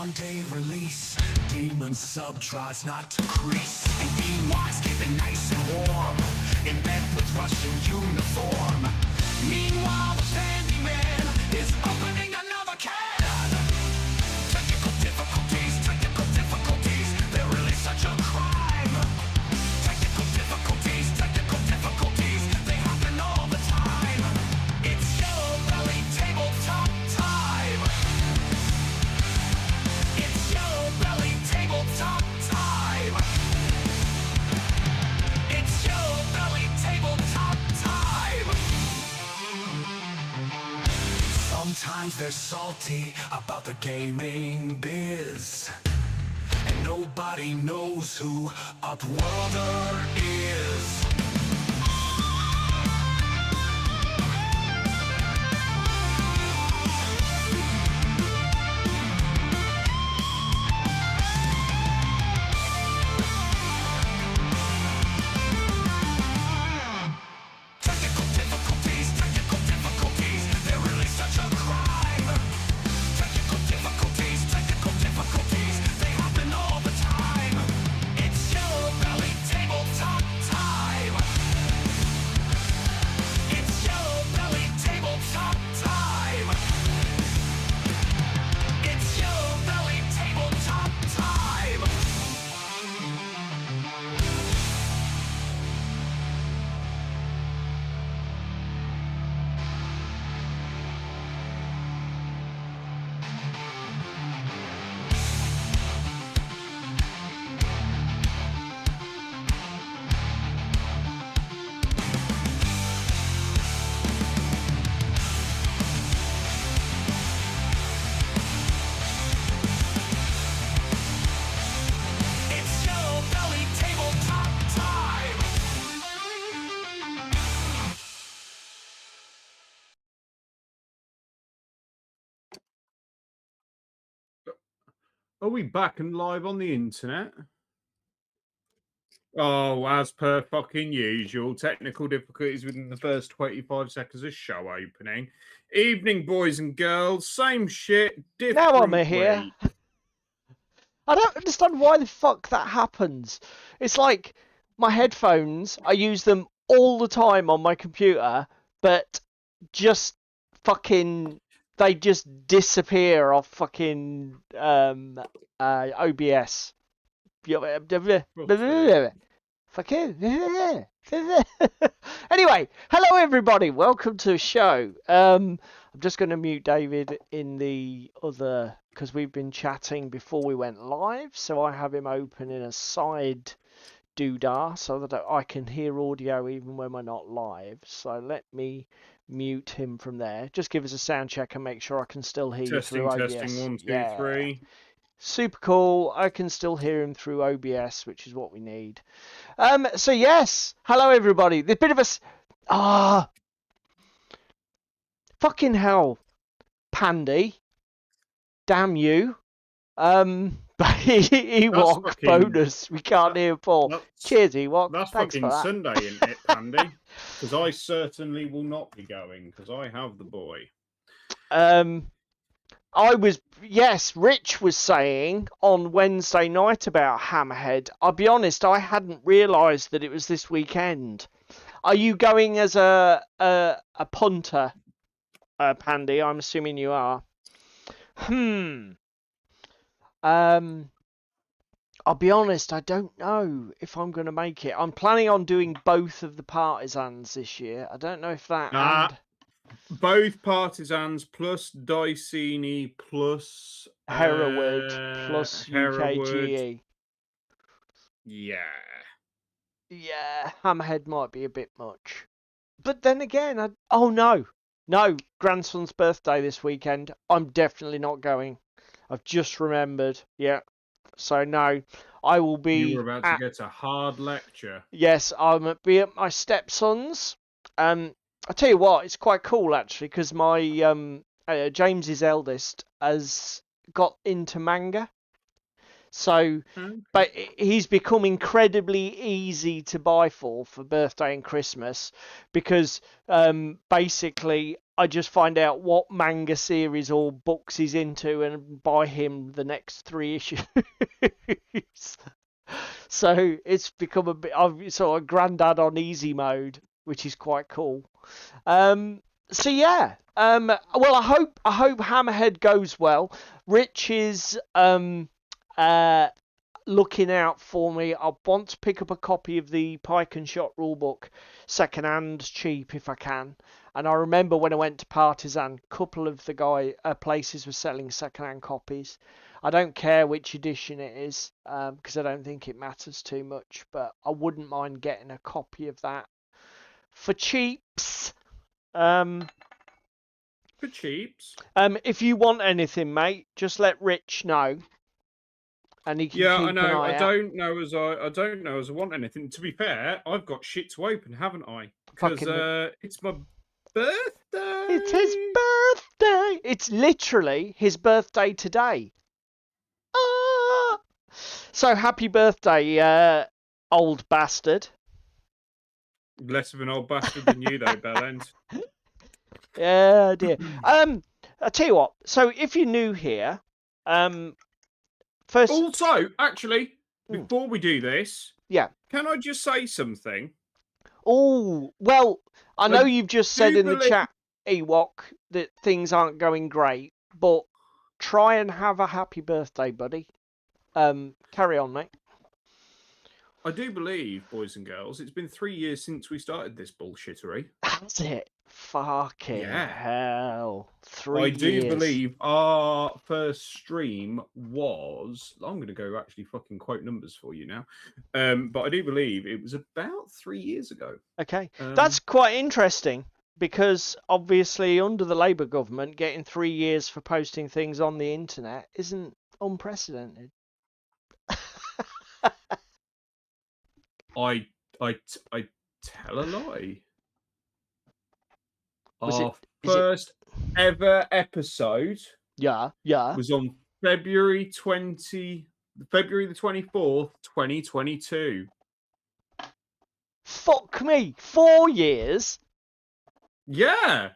one-day release. Demon sub tries not to crease. And Beanwise keep it nice and warm, in bed with Russian uniform. Meanwhile, the handyman is opening another can. Technical difficulties, they're really such a crime. Technical difficulties, they happen all the time. It's Yellowbelly Tabletop time. It's Yellowbelly Tabletop time. It's Yellowbelly Tabletop time. Sometimes they're salty about the gaming biz, and nobody knows who Upworlder is. Technical difficulties, they're really such a crime. Technical difficulties, they happen all the time. It's Yellowbelly Tabletop time. It's Yellowbelly Tabletop time. It's Yellowbelly Tabletop time. It's Yellowbelly Tabletop time. Are we back and live on the internet? Oh, as per fucking usual, technical difficulties within the first 25 seconds of show opening. Evening, boys and girls. Same shit, different Now I'm here. week. I don't understand why the fuck that happens. It's like my headphones, I use them all the time on my computer, but just fucking, they just disappear off fucking OBS. Fucking. Anyway, hello everybody, welcome to the show. I'm just going to mute David in the other, because we've been chatting before we went live, so I have him open in a side doodah so that I can hear audio even when we're not live. So let me mute him from there. Just give us a sound check and make sure I can still hear you through OBS. Testing, 1, 2, Yeah. 3. Super cool. I can still hear him through OBS, which is what we need. So yes, hello everybody. There's a bit of a fucking hell, Pandy. Damn you. Ewok fucking- bonus. We can't hear Paul. Cheers, Ewok. That's Thanks fucking for that. Sunday, isn't it, Pandy? Because I certainly will not be going, because I have the boy. Rich was saying on Wednesday night about Hammerhead. I'll be honest, I hadn't realised that it was this weekend. Are you going as a punter, Pandy? I'm assuming you are. I'll be honest, I don't know if I'm going to make it. I'm planning on doing both of the partisans this year. I don't know if that... Both partisans plus Dicini plus Hereward plus Hereward. UKGE. Yeah. Yeah, Hammerhead might be a bit much. But then again, oh no, grandson's birthday this weekend. I'm definitely not going. I've just remembered. Yeah. So no, I will be. You were about to get a hard lecture. Yes, I'll be at my stepson's. I tell you what, it's quite cool actually because my James's eldest has got into manga. So, but he's become incredibly easy to buy for birthday and Christmas because basically I just find out what manga series or books he's into and buy him the next 3 issues. So it's become a bit of sort of granddad on easy mode, which is quite cool. So yeah, well I hope Hammerhead goes well. Rich is looking out for me. I want to pick up a copy of the Pike and Shot rulebook second hand, cheap if I can. And I remember when I went to Partisan, a couple of the places were selling second hand copies. I don't care which edition it is, because I don't think it matters too much, but I wouldn't mind getting a copy of that for cheaps. For cheaps. If you want anything, mate, just let Rich know, and he can keep I know. an eye I out. don't know as I want anything. To be fair, I've got shit to open, haven't I? Because it's my birthday. It's his birthday. It's literally his birthday today. Ah! So happy birthday, old bastard. Less of an old bastard than you, though, Bellend. Yeah, dear. I tell you what. So if you're new here, first. Also, actually, before we do this, yeah. Can I just say something? Oh, well, I know you've just said in the believe- chat, Ewok, that things aren't going great, but try and have a happy birthday, buddy. Carry on, mate. I do believe, boys and girls, it's been 3 years since we started this bullshittery. Has it? Fucking hell. 3 I years. do believe our first stream was... I'm going to go actually fucking quote numbers for you now. But I do believe it was about 3 years ago. Okay. That's quite interesting because obviously under the Labour government, getting 3 years for posting things on the internet isn't unprecedented. I tell a lie. Was Our first ever episode yeah was on February the 24th, 2022. Fuck me, 4 years? Yeah.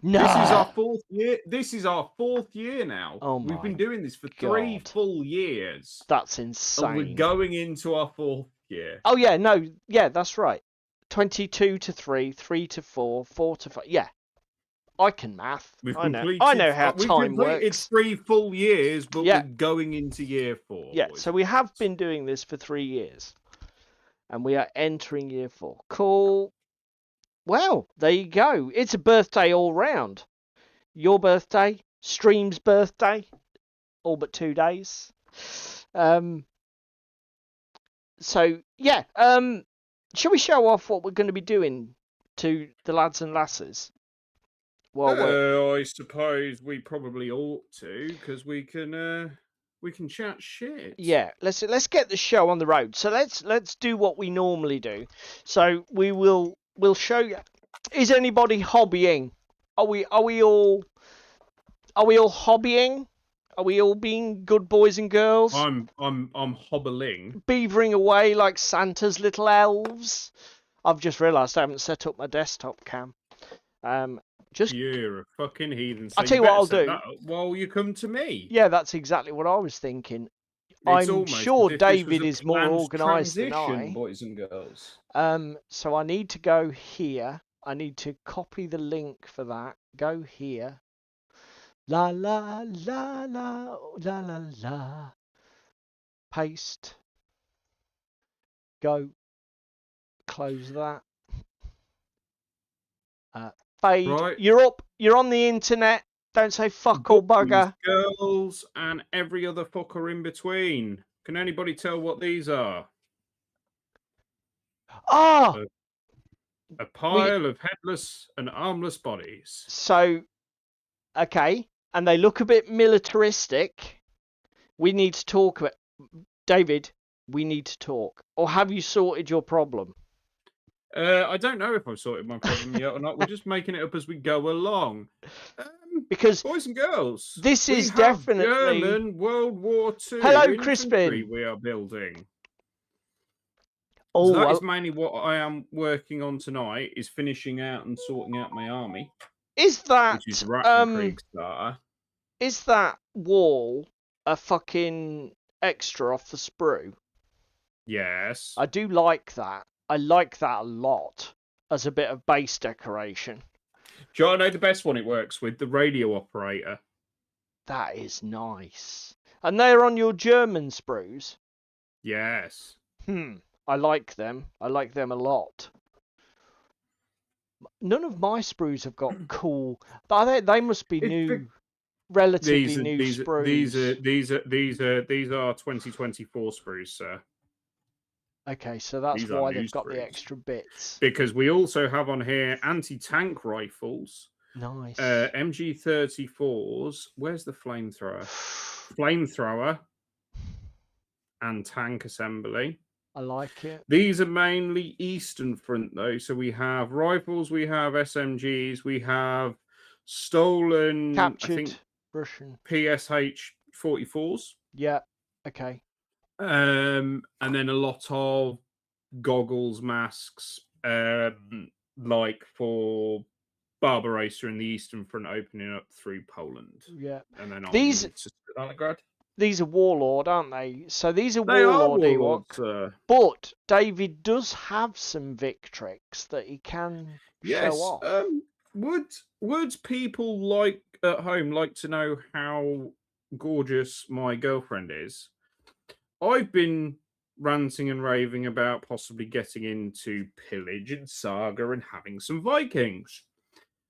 No. This is our 4th year. This is our 4th year now. Oh my We've been doing this for 3 God. full years. That's insane. And we're going into our 4th year. Oh yeah, no, yeah, that's right. 22 to 3, 3 to 4, 4 to 5. Yeah, I can math. I know how time works. It's 3 full years, but we're going into year 4. Yeah, so we have been doing this for 3 years, and we are entering year 4. Cool. Well, there you go. It's a birthday all round. Your birthday, Stream's birthday, all but 2 days. So yeah, shall we show off what we're going to be doing to the lads and lasses? Well, I suppose we probably ought to, because we can chat shit. Yeah, let's get the show on the road. So let's do what we normally do. So we'll show you. Is anybody hobbying? Are we all hobbying? Are we all being good boys and girls? I'm hobbling. Beavering away like Santa's little elves. I've just realised I haven't set up my desktop cam. You're a fucking heathen. So I'll tell you what I'll do. Well, you come to me. Yeah, that's exactly what I was thinking. I'm sure David is more organised than I. Boys and girls. So I need to go here. I need to copy the link for that. Go here. La la la la la la la. Paste. Go. Close that. Fade. Right. You're up. You're on the internet. Don't say fuck or bugger. Girls and every other fucker in between. Can anybody tell what these are? Ah. A pile of headless and armless bodies. So, okay, and they look a bit militaristic. We need to talk about... David, we need to talk. Or have you sorted your problem? I don't know if I've sorted my problem yet or not. We're just making it up as we go along. Because boys and girls, this we is have definitely... German World War II Hello, infantry Crispin. we are building. Oh, So that well, is mainly what I am working on tonight, is finishing out and sorting out my army, is that which is the Ratchenkrieg starter. is that wall a fucking extra off the sprue? Yes. I do like that. I like that a lot as a bit of base decoration. Do you know the best one it works with? The radio operator. That is nice. And they're on your German sprues. Yes. I like them. I like them a lot. None of my sprues have got cool, but they must be new, relatively new sprues. These are 2024 sprues, sir. Okay, so that's These are why new they've got the sprues. extra bits. Because we also have on here anti-tank rifles. Nice. MG34s. Where's the flamethrower? Flamethrower and tank assembly. I like it. These are mainly Eastern Front, though. So we have rifles, we have SMGs, we have stolen, Captured I think, Russian. PSH 44s. Yeah. Okay. And then a lot of goggles, masks, like for Barbarossa in the Eastern Front opening up through Poland. Yeah. And then These to Stalingrad. These are Warlord, aren't they? So these are They Warlord are Ewok. Warlords, sir. But David does have some Victrix that he can show off. Would people like at home like to know how gorgeous my girlfriend is? I've been ranting and raving about possibly getting into Pillage and Saga and having some Vikings.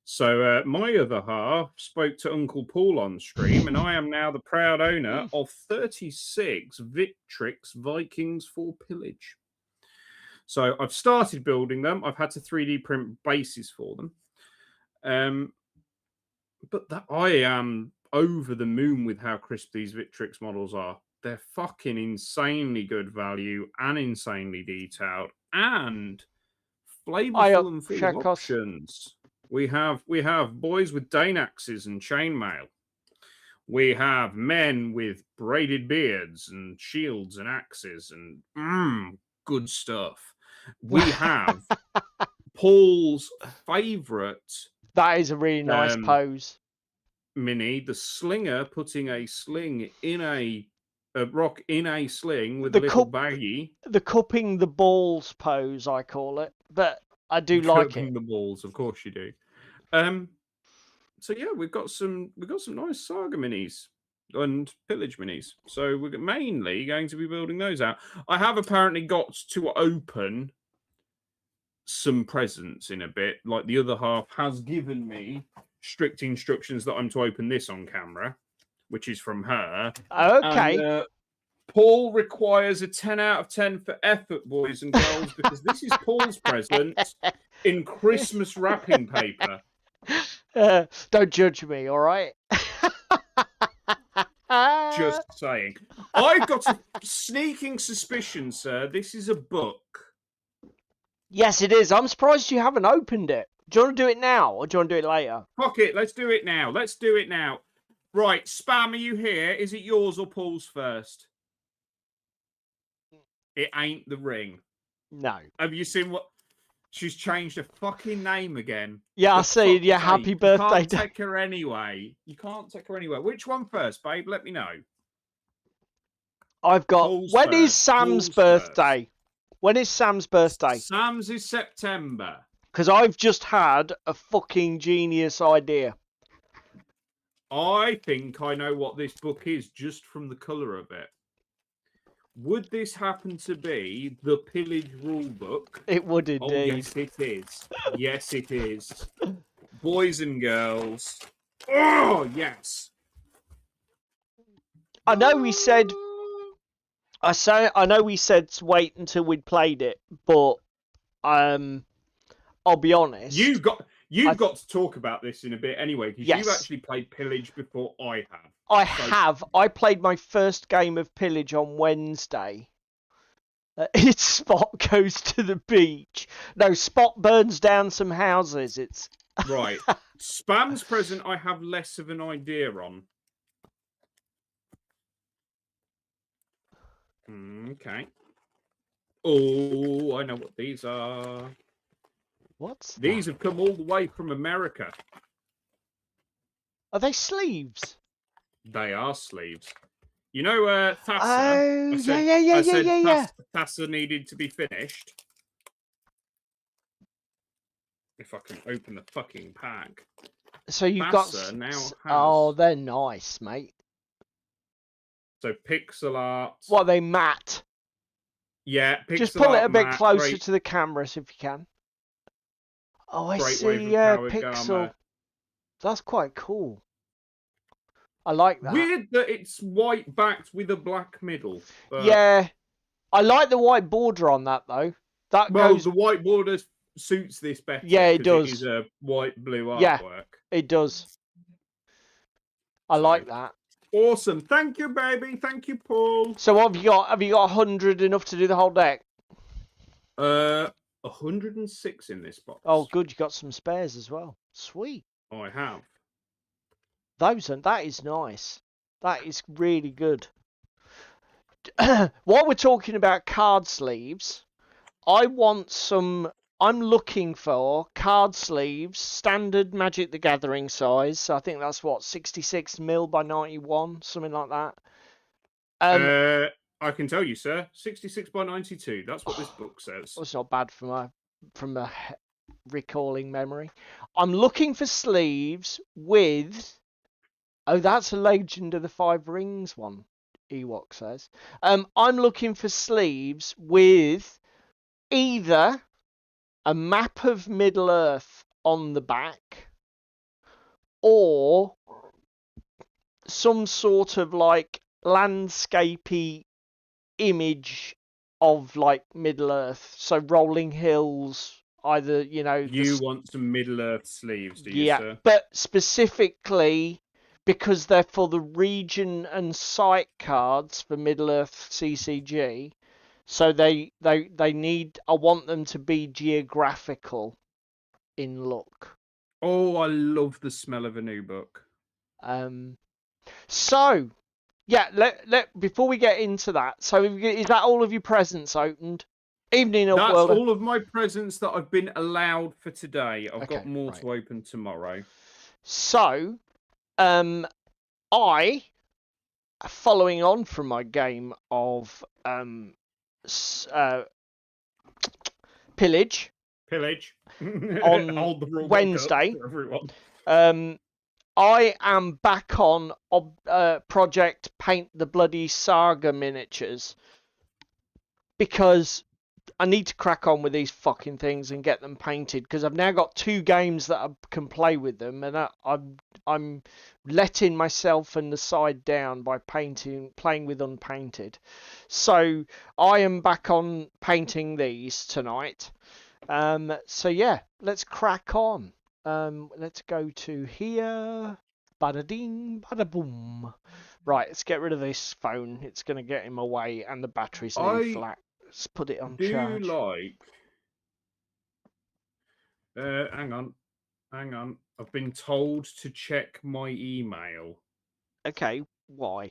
So my other half spoke to Uncle Paul on stream, and I am now the proud owner of 36 Victrix Vikings for Pillage. So I've started building them. I've had to 3D print bases for them. But I am over the moon with how crisp these Victrix models are. They're fucking insanely good value and insanely detailed and flavorful and full of options. We have boys with Dane axes and chainmail. We have men with braided beards and shields and axes and good stuff. We have Paul's favourite. That is a really nice pose. Mini, the slinger putting a sling in a rock in a sling with the a little baggie. The cupping the balls pose, I call it. But I do like it. Cupping the balls, of course you do. So yeah, we've got some nice Saga minis and Pillage minis. So we're mainly going to be building those out. I have apparently got to open some presents in a bit. Like the other half has given me strict instructions that I'm to open this on camera, which is from her. Okay. And, Paul requires a 10 out of 10 for effort, boys and girls, because this is Paul's present in Christmas wrapping paper. Don't judge me, all right? Just saying. I've got a sneaking suspicion, sir. This is a book. Yes, it is. I'm surprised you haven't opened it. Do you want to do it now, or do you want to do it later? Fuck it. Let's do it now. Let's do it now. Right, Spam, are you here? Is it yours or Paul's first? It ain't the ring. No. Have you seen what? She's changed her fucking name again. Yeah, I see. Yeah, happy birthday. You can't take her anyway. You can't take her anywhere. Which one first, babe? Let me know. I've got... Paul's when first. is Sam's birthday? When is Sam's birthday? Sam's is September. Because I've just had a fucking genius idea. I think I know what this book is just from the colour of it. Would this happen to be the Pillage rulebook? It would indeed. Oh, yes, it is. Yes, it is. Boys and girls. Oh, yes. I know we said... I know we said to wait until we'd played it, but I'll be honest. You've got to talk about this in a bit anyway, because you've actually played Pillage before I have. I played my first game of Pillage on Wednesday. Its Spot goes to the beach. No, Spot burns down some houses. It's Right. Spam's present I have less of an idea on. Okay. Oh, I know what these are. What's These that? have come all the way from America. Are they sleeves? They are sleeves. You know, Thassa. Oh, I said, yeah. Thassa needed to be finished. If I can open the fucking pack. So you've Thassa got... now has... Oh, they're nice, mate. So pixel art. What are they, matte? Yeah, pixel Just pull it art a bit matte, closer great, to the cameras if you can. Oh, I great see. wave of Yeah, power pixel. gamma. That's quite cool. I like that. Weird that it's white backed with a black middle. But... Yeah, I like the white border on that though. That well, goes. the white border suits this better. Yeah, it does. It is a white blue Yeah. artwork. It does. I like that. Awesome. Thank you, baby. Thank you, Paul. So what have you got? Have you got 100 enough to do the whole deck? 106 in this box. Oh, good. You got some spares as well. Sweet. I have. That is nice. That is really good. While we're talking about card sleeves, I'm looking for card sleeves, standard Magic the Gathering size. So I think that's what, 66mm by 91, something like that. I can tell you, sir, 66 by 92. That's what this book says. That's not bad from a recalling memory. I'm looking for sleeves with... Oh, that's a Legend of the Five Rings one, Ewok says. I'm looking for sleeves with either a map of Middle-earth on the back or some sort of like landscapey image of like Middle-earth. So rolling hills, either, You want some Middle-earth sleeves, do you, sir? But specifically... because they're for the region and site cards for Middle-earth CCG, so they need. I want them to be geographical in look. Oh, I love the smell of a new book. So yeah, let before we get into that. So is that all of your presents opened? Evening, That's Upworld. all of my presents that I've been allowed for today. I've got more right. to open tomorrow. So, I, following on from my game of pillage on Wednesday, I am back on Project Paint the Bloody Saga miniatures because I need to crack on with these fucking things and get them painted, because I've now got 2 games that I can play with them, and I'm letting myself and the side down by playing with unpainted. So I am back on painting these tonight. So yeah, let's crack on. Let's go to here. Bada ding, bada boom. Right, let's get rid of this phone. It's going to get in my way, and the battery's nearly flat. Let's put it on charge. Hang on. I've been told to check my email. Okay, why?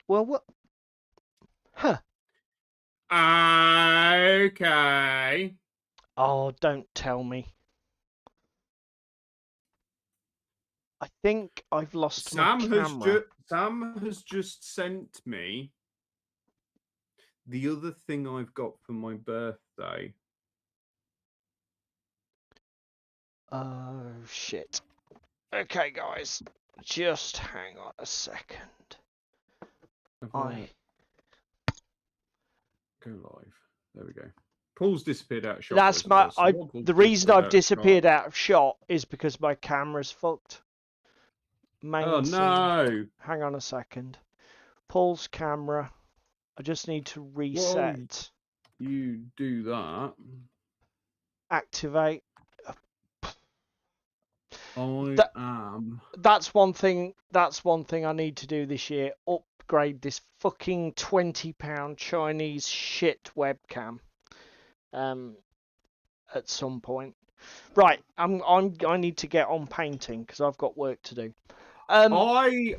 Well, what? Huh. Okay. Oh, don't tell me. I think I've lost my camera. Sam has just sent me the other thing I've got for my birthday. Oh, shit. Okay, guys. Just hang on a second. Go live. There we go. Paul's disappeared out of shot. That's the reason I've disappeared out of shot is because my camera's fucked. Oh no! Hang on a second. Paul's camera. I just need to reset. Well, you do that. Activate. That's one thing. That's one thing I need to do this year. upgrade this fucking £20 Chinese shit webcam at some point. Right, I need to get on painting because I've got work to do. I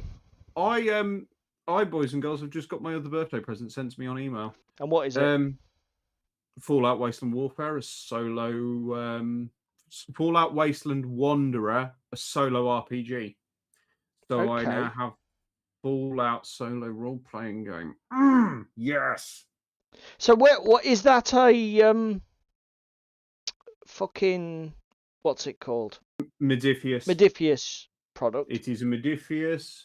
boys and girls have just got my other birthday present sent to me on email. And what is it? Fallout Wasteland Warfare, a solo Fallout Wasteland Wanderer, a solo RPG. So I now have Fallout solo role playing game. Yes. So what is that a fucking what's it called? Modifius product. It is a Modifius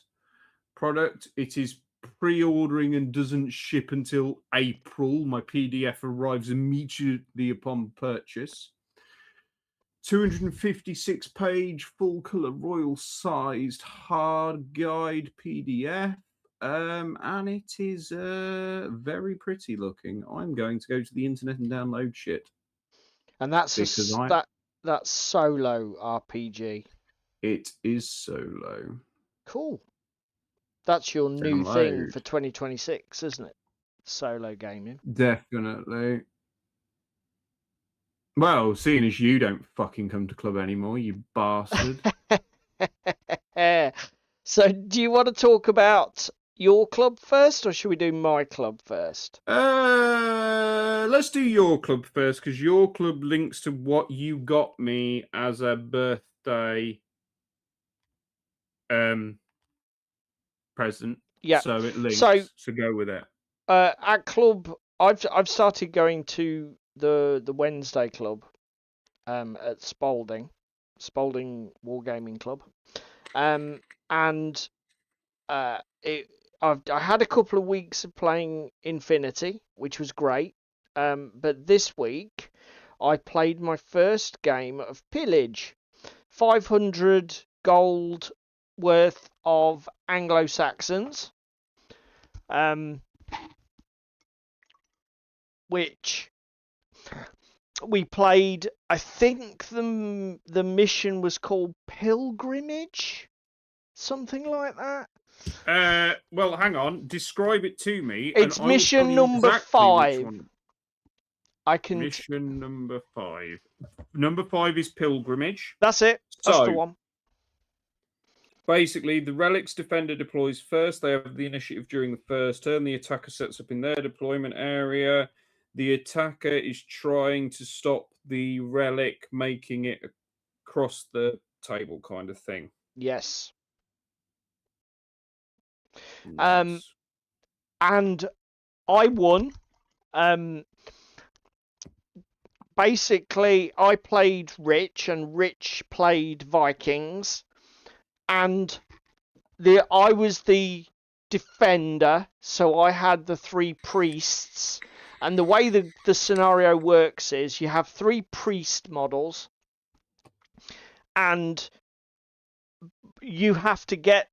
product. It is pre-ordering and doesn't ship until April. My PDF arrives immediately upon purchase. 256-page full-color royal-sized hard guide PDF. And it is very pretty looking. I'm going to go to the internet and download shit. And that's that's solo RPG. It is solo. Cool. That's your new thing for 2026, isn't it? Solo gaming. Definitely. Well, seeing as you don't fucking come to club anymore, you bastard. So, do you want to talk about your club first, or should we do my club first? Let's do your club first, because your club links to what you got me as a birthday present. Yeah. So it links. So go with it. At club, I've started going to the Wednesday club, at Spalding Wargaming Club, and I had a couple of weeks of playing Infinity, which was great. But this week I played my first game of Pillage, 500 gold worth of Anglo-Saxons, which we played. I think the mission was called Pilgrimage, something like that. Well, hang on. Describe it to me. It's mission number 5. I can. Mission number 5. Number 5 is Pilgrimage. That's it. That's the one. Basically, the Relic's defender deploys first. They have the initiative during the first turn. The attacker sets up in their deployment area. The attacker is trying to stop the Relic making it across the table, kind of thing. Yes. Nice. And I won. Basically, I played Rich, and Rich played Vikings, and I was the defender, so I had the 3 priests. And the way the scenario works is you have 3 priest models, and you have to get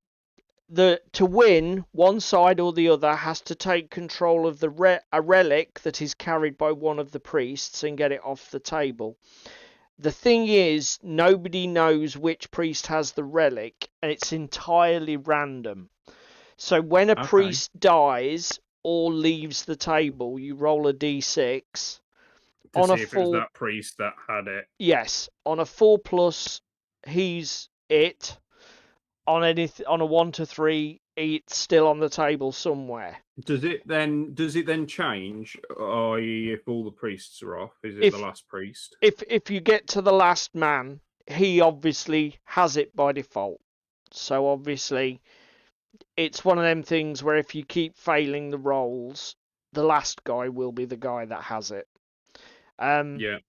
to win. One side or the other has to take control of a relic that is carried by one of the priests and get it off the table. The thing is, nobody knows which priest has the relic, and it's entirely random. So when a priest dies or leaves the table, you roll a d6. To see if it was that priest that had it. Yes, on a 4+, he's it. On a 1 to 3, it's still on the table somewhere. Does it then change? I.e., if all the priests are off, is it the last priest? If you get to the last man, he obviously has it by default. So obviously, it's one of them things where if you keep failing the rolls, the last guy will be the guy that has it. Yeah.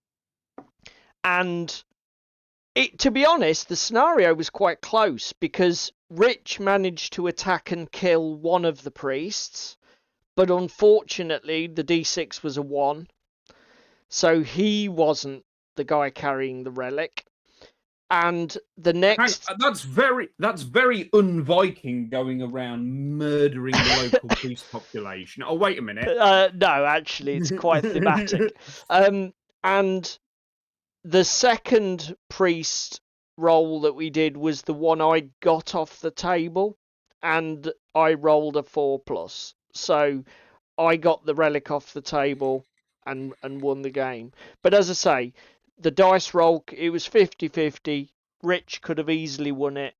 And to be honest, the scenario was quite close because Rich managed to attack and kill one of the priests, but unfortunately the d6 was a 1, so he wasn't the guy carrying the relic. And the next... That's very un-Viking, going around murdering the local priest population. Oh, wait a minute. No, actually, it's quite thematic. And the second priest roll that we did was the one I got off the table. and I rolled a 4+. So I got the relic off the table and won the game. But as I say, the dice roll, it was 50-50. Rich could have easily won it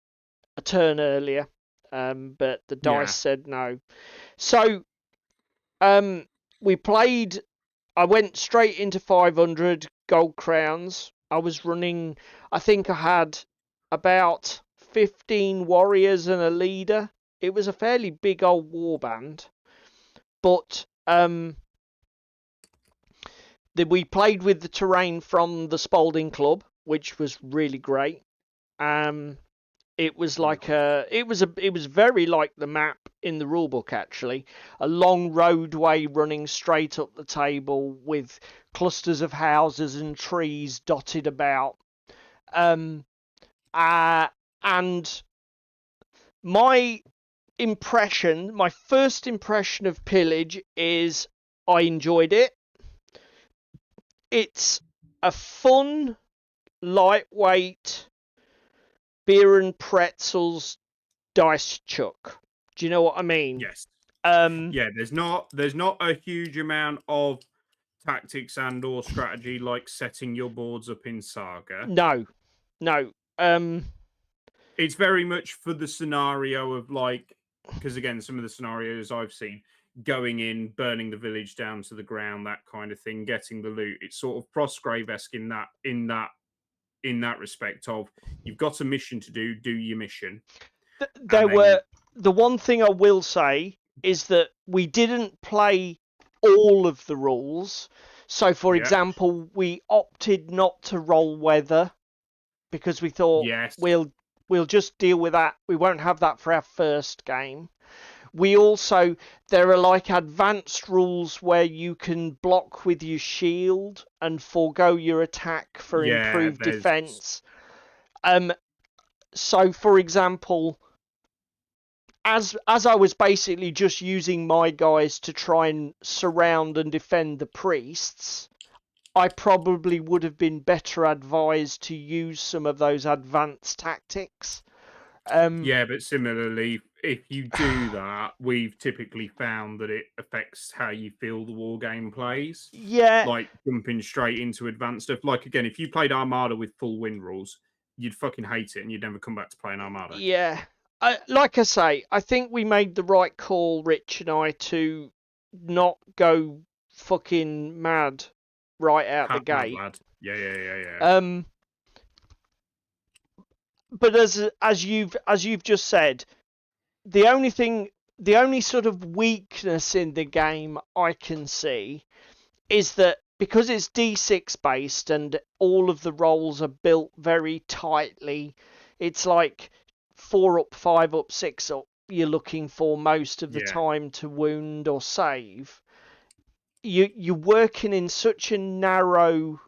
a turn earlier, but the dice said no. So we played. I went straight into 500 gold crowns. I was running. I think I had about 15 warriors and a leader. It was a fairly big old warband, but we played with the terrain from the Spalding Club, which was really great. It was like it was very like the map in the rulebook, actually. A long roadway running straight up the table with clusters of houses and trees dotted about. And my first impression of Pillage is I enjoyed it. It's a fun, lightweight beer and pretzels dice chuck. Do you know what I mean? Yes. Yeah. There's not a huge amount of tactics and or strategy like setting your boards up in Saga. No. It's very much for the scenario of like, because again, some of the scenarios I've seen, going in, burning the village down to the ground, that kind of thing, getting the loot. It's sort of Frostgrave-esque in that respect of you've got a mission to do your mission. The one thing I will say is that we didn't play all of the rules. So, for example, we opted not to roll weather because we thought we'll just deal with that. We won't have that for our first game. There are like advanced rules where you can block with your shield and forego your attack for improved defense. So, for example, as I was basically just using my guys to try and surround and defend the priests, I probably would have been better advised to use some of those advanced tactics. But similarly, if you do that, we've typically found that it affects how you feel the war game plays. Yeah. Like jumping straight into advanced stuff. Like, again, if you played Armada with full win rules, you'd fucking hate it and you'd never come back to playing Armada. Yeah. Like I say, I think we made the right call, Rich and I, to not go fucking mad right out the gate. Yeah. But as you've just said, the only sort of weakness in the game I can see is that because it's D6 based and all of the rolls are built very tightly, it's like 4 up, 5 up, 6 up. You're looking for most of the time to wound or save. You're working in such a narrow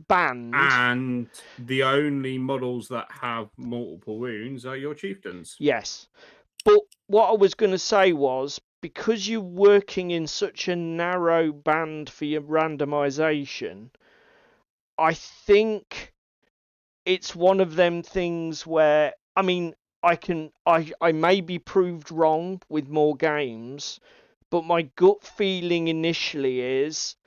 band, and the only models that have multiple wounds are your chieftains. Yes, but what I was going to say was, because you're working in such a narrow band for your randomization, I think it's one of them things where, I mean, I may be proved wrong with more games, but my gut feeling initially is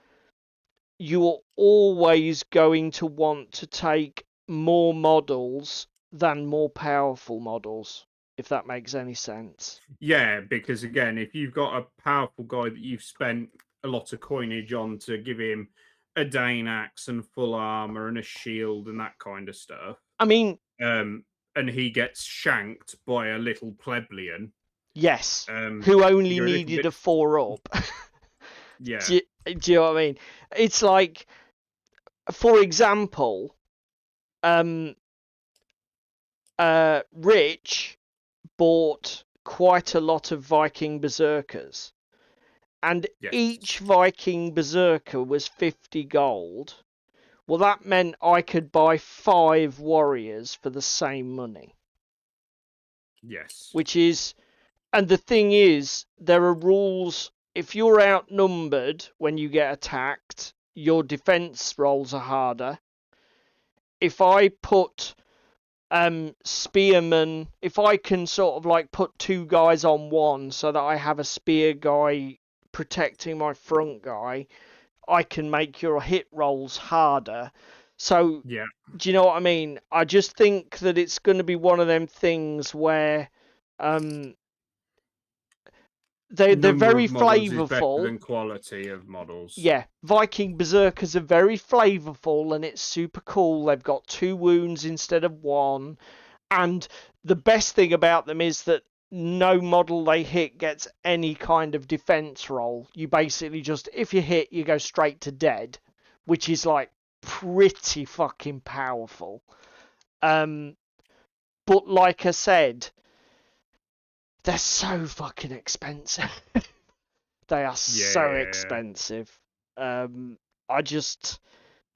you're always going to want to take more models than more powerful models, if that makes any sense. Yeah, because again, if you've got a powerful guy that you've spent a lot of coinage on to give him a Dane axe and full armor and a shield and that kind of stuff, I mean, and he gets shanked by a little plebeian. Yes, who only needed a 4 up. Yeah. Do you know what I mean? It's like, for example, Rich bought quite a lot of Viking Berserkers, and each Viking Berserker was 50 gold. Well, that meant I could buy 5 warriors for the same money. Yes. Which is, and the thing is, there are rules. If you're outnumbered when you get attacked, your defense rolls are harder. If I put spearman, if I can sort of like put two guys on one so that I have a spear guy protecting my front guy, I can make your hit rolls harder. So, Yeah. do you know what I mean? I just think that it's going to be one of them things where they're Number very of models is better flavourful. than quality of models. Yeah, Viking Berserkers are very flavourful and it's super cool. They've got 2 wounds instead of 1. And the best thing about them is that no model they hit gets any kind of defense roll. You basically just, if you hit, you go straight to dead, which is like pretty fucking powerful. But like I said, they're so fucking expensive. They are so Yeah. expensive. I just,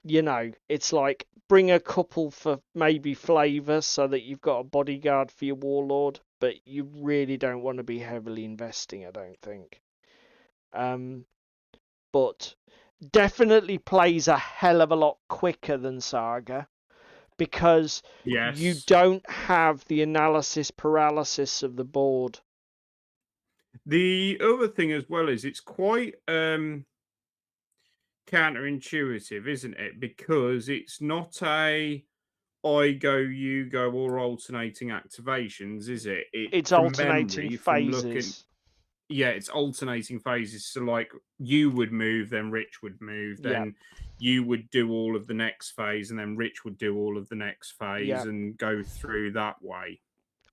it's like bring a couple for maybe flavour so that you've got a bodyguard for your warlord, but you really don't want to be heavily investing, I don't think. But definitely plays a hell of a lot quicker than Saga because you Yes. don't have the analysis paralysis of the board. The other thing as well is it's quite counterintuitive, isn't it? Because it's not a I go, you go, or alternating activations, is it? It It's from alternating memory, from looking, phases. yeah, it's alternating phases. So like you would move, then Rich would move, Yeah, then you would do all of the next phase, and then Rich would do all of the next phase yeah. and go through that way.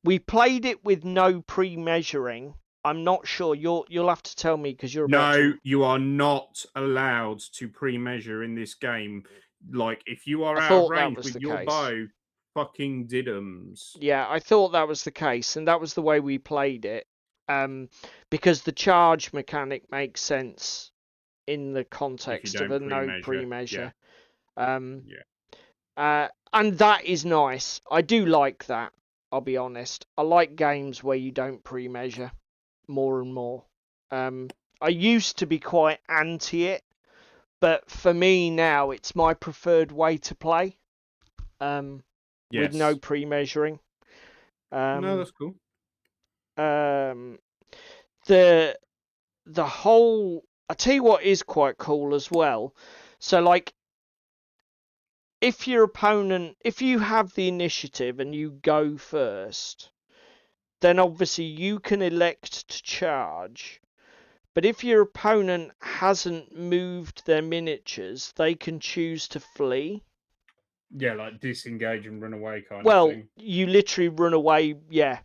We played it with no pre-measuring. I'm not sure. You'll have to tell me because you're about No, to. you are not allowed to pre-measure in this game. Like, if you are I out of thought that range was with the your case. bow, fucking diddums. Yeah, I thought that was the case, and that was the way we played it. Because the charge mechanic makes sense in the If you context of don't a no pre-measure, yeah, pre-measure. Um, yeah, and that is nice. I do like that. I'll be honest. I like games where you don't pre-measure more and more. I used to be quite anti it, but for me now it's my preferred way to play. With no yes. pre-measuring. No, Um, that's cool. um, the whole. I tell you what is quite cool as well. So like, if you have the initiative and you go first, then obviously you can elect to charge. But if your opponent hasn't moved their miniatures, they can choose to flee. Yeah, like disengage and run away kind of Well, thing. you literally run away, yeah.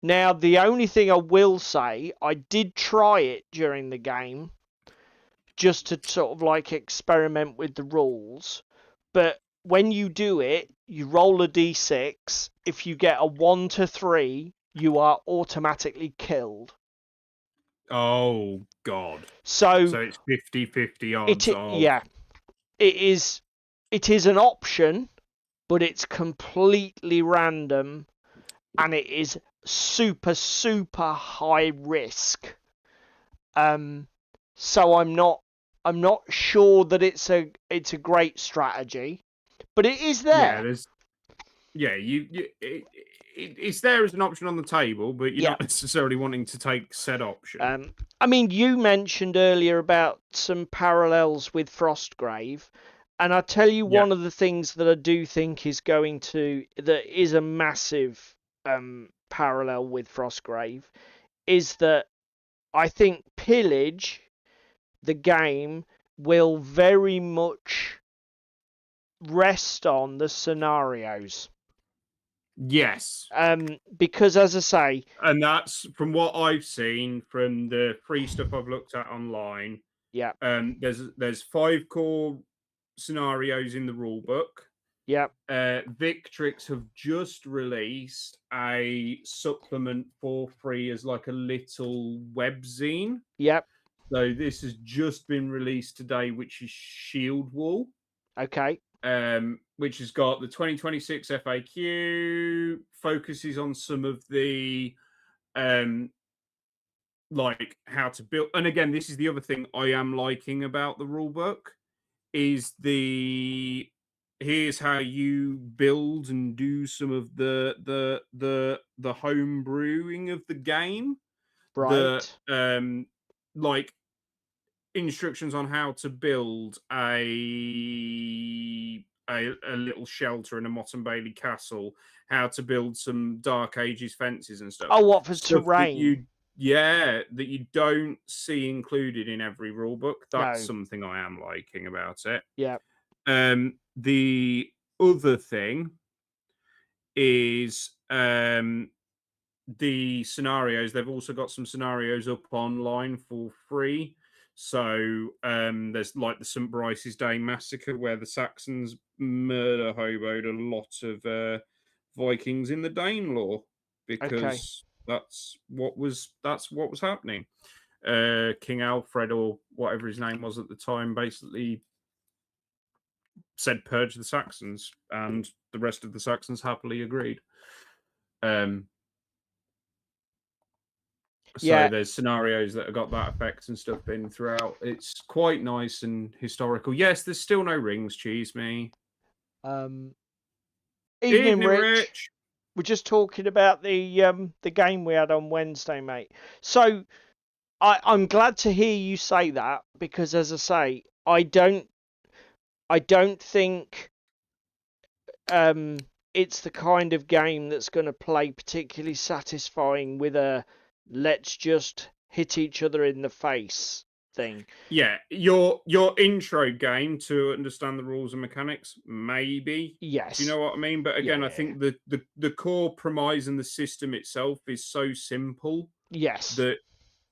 Now, the only thing I will say, I did try it during the game, just to sort of like experiment with the rules. But when you do it, you roll a d6. If you get a 1 to 3, you are automatically killed. Oh, God. So, So it's 50-50 odds of... yeah, it is an option, but it's completely random and it is super high risk. So I'm not sure that it's a great strategy, but it is Yeah, there. there's... Yeah, it's there as an option on the table, but you're Yeah. not necessarily wanting to take said option. I mean, you mentioned earlier about some parallels with Frostgrave, and I tell you Yeah. one of the things that I do think is that is a massive parallel with Frostgrave is that I think Pillage, the game, will very much rest on the scenarios. Yes. Because as I say, And that's from what I've seen from the free stuff I've looked at online. yeah, There's 5 core scenarios in the rule book. yeah, Victrix have just released a supplement for free as like a little webzine. yeah, So this has just been released today, which is Shield Wall. okay, Which has got the 2026 FAQ, focuses on some of the like how to build. And again, this is the other thing I am liking about the rule book is the here's how you build and do some of the home brewing of the game. The Right. like instructions on how to build a little shelter in a Mott and Bailey castle, how to build some Dark Ages fences and stuff. Oh, what for Stuff that terrain? that you don't see included in every rule book. That's No. something I am liking about it. Yeah. The other thing is the scenarios. They've also got some scenarios up online for free. So there's like the St. Bryce's Day massacre, where the Saxons murder hoboed a lot of Vikings in the Danelaw, Okay. because that's what was happening. King Alfred, or whatever his name was at the time, basically said purge the Saxons, and the rest of the Saxons happily agreed. So Yeah. there's scenarios that have got that effect and stuff in throughout. It's quite nice and historical. Yes, there's still no rings, cheese me. Evening, Evening, Rich. Rich. We're just talking about the game we had on Wednesday, mate. So I'm glad to hear you say that, because, as I say, I don't think it's the kind of game that's going to play particularly satisfying with a let's just hit each other in the face thing. Yeah, your intro game to understand the rules and mechanics, maybe. Yes. Do you know what I mean? But again, Yeah. I think the core premise and the system itself is so simple Yes. that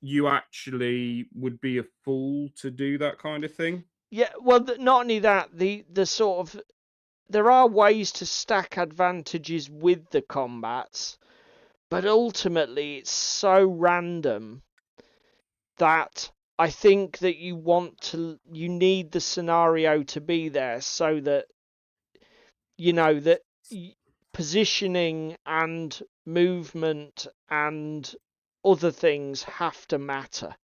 you actually would be a fool to do that kind of thing. Yeah. Well, not only that, the sort of, there are ways to stack advantages with the combats, but ultimately it's so random that I think that you need the scenario to be there, so that that positioning and movement and other things have to matter.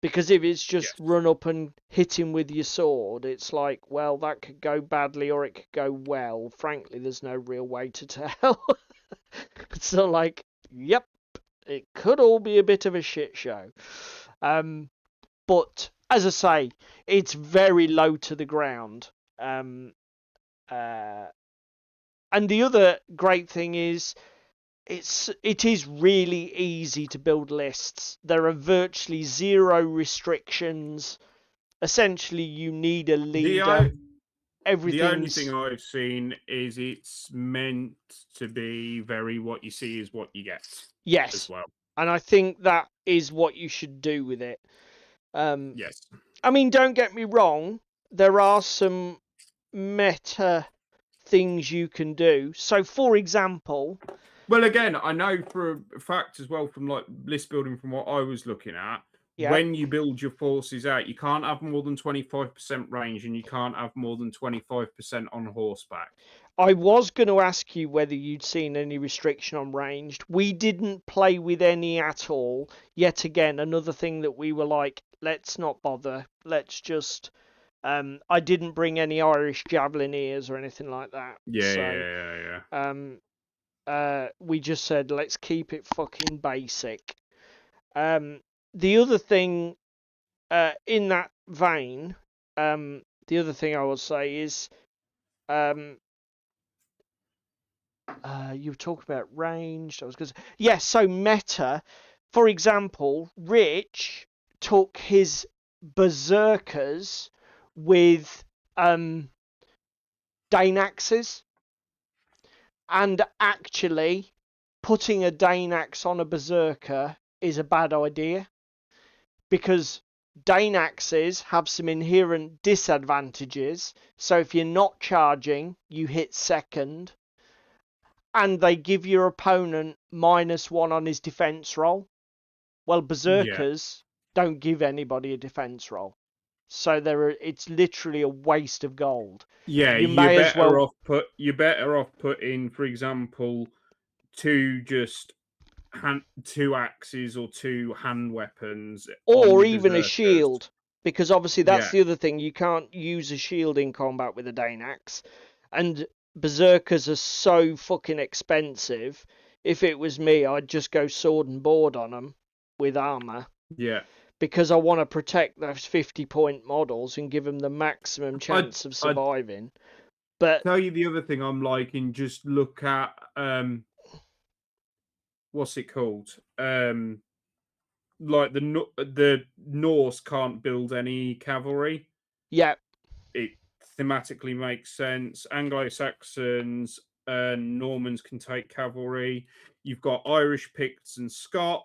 Because if it's just Yes. run up and hit him with your sword, it's like, well, that could go badly or it could go well. Frankly, there's no real way to tell. So, like, yep, it could all be a bit of a shit show. But as I say, it's very low to the ground. And the other great thing is, it is really easy to build lists. There are virtually zero restrictions. Essentially, you need a leader. The only thing Everything's I've seen is it's meant to be very what you see is what you get as yes, well. and I think that is what you should do with it. Yes. I mean, don't get me wrong. There are some meta things you can do. So, for example, Well, again, I know for a fact as well from like list building from what I was looking at, yeah, when you build your forces out, you can't have more than 25% range and you can't have more than 25% on horseback. I was going to ask you whether you'd seen any restriction on ranged. We didn't play with any at all. Yet again, another thing that we were like, let's not bother. Let's just. I didn't bring any Irish javelin ears or anything like that. Yeah. We just said, let's keep it fucking basic. The other thing, in that vein, the other thing I will say is, you were talking about ranged. I was going to say, yes. So meta, for example, Rich took his berserkers with Dainaxes, and actually putting a Dainax on a berserker is a bad idea, because Dainaxes have some inherent disadvantages. So if you're not charging, you hit second, and they give your opponent -1 on his defense roll. Well, berserkers don't give anybody a defense roll, so it's literally a waste of gold. Yeah, You may as well, you're better off putting, for example, two axes or two hand weapons on or your even a berserkers. shield, because obviously that's Yeah. the other thing. You can't use a shield in combat with a Dainax. And berserkers are so fucking expensive. If it was me, I'd just go sword and board on them with armor. Yeah. Because I want to protect those 50-point models and give them the maximum chance of I'd surviving. But tell you the other thing I'm liking, just look at what's it called? Like the Norse can't build any cavalry. yeah, It thematically makes sense. Anglo-Saxons and Normans can take cavalry. You've got Irish Picts and Scots,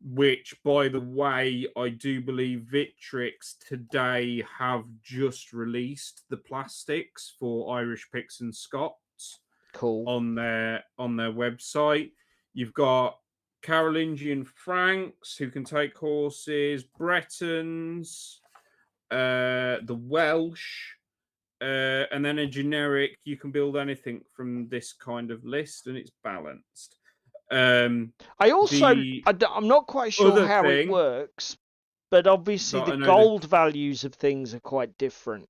which, by the way, I do believe Victrix today have just released the plastics for Irish Picts and Scots cool. on their website. You've got Carolingian Franks who can take horses, Bretons, the Welsh, and then a generic. You can build anything from this kind of list, and it's balanced. I also, The I'm not quite sure other how it thing works, but obviously that the I know that gold values of things are quite different.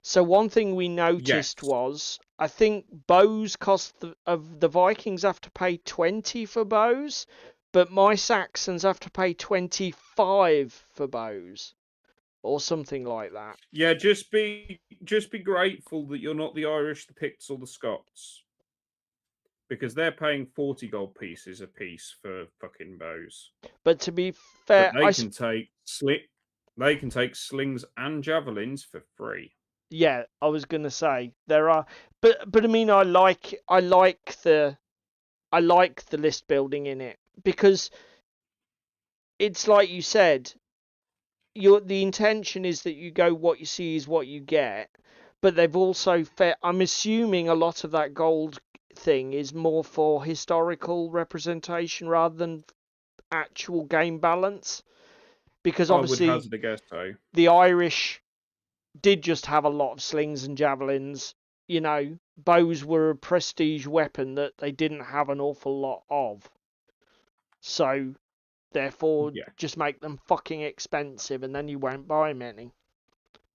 So one thing we yes, noticed was, I think bows cost of the Vikings have to pay 20 for bows, but my Saxons have to pay 25 for bows, or something like that. yeah, just be grateful that you're not the Irish, the Picts, or the Scots, because they're paying 40 gold pieces a piece for fucking bows. But to be But fair, they can take slings and javelins for free. yeah, I was gonna say there are, but I mean, I like the list building in it because it's like you said, the intention is that you go what you see is what you get, but they've also I'm assuming a lot of that gold thing is more for historical representation rather than actual game balance, because I would obviously hazard a guess so. the Irish did just have a lot of slings and javelins. You know, bows were a prestige weapon that they didn't have an awful lot of. So, therefore, Yeah. just make them fucking expensive and then you won't buy many.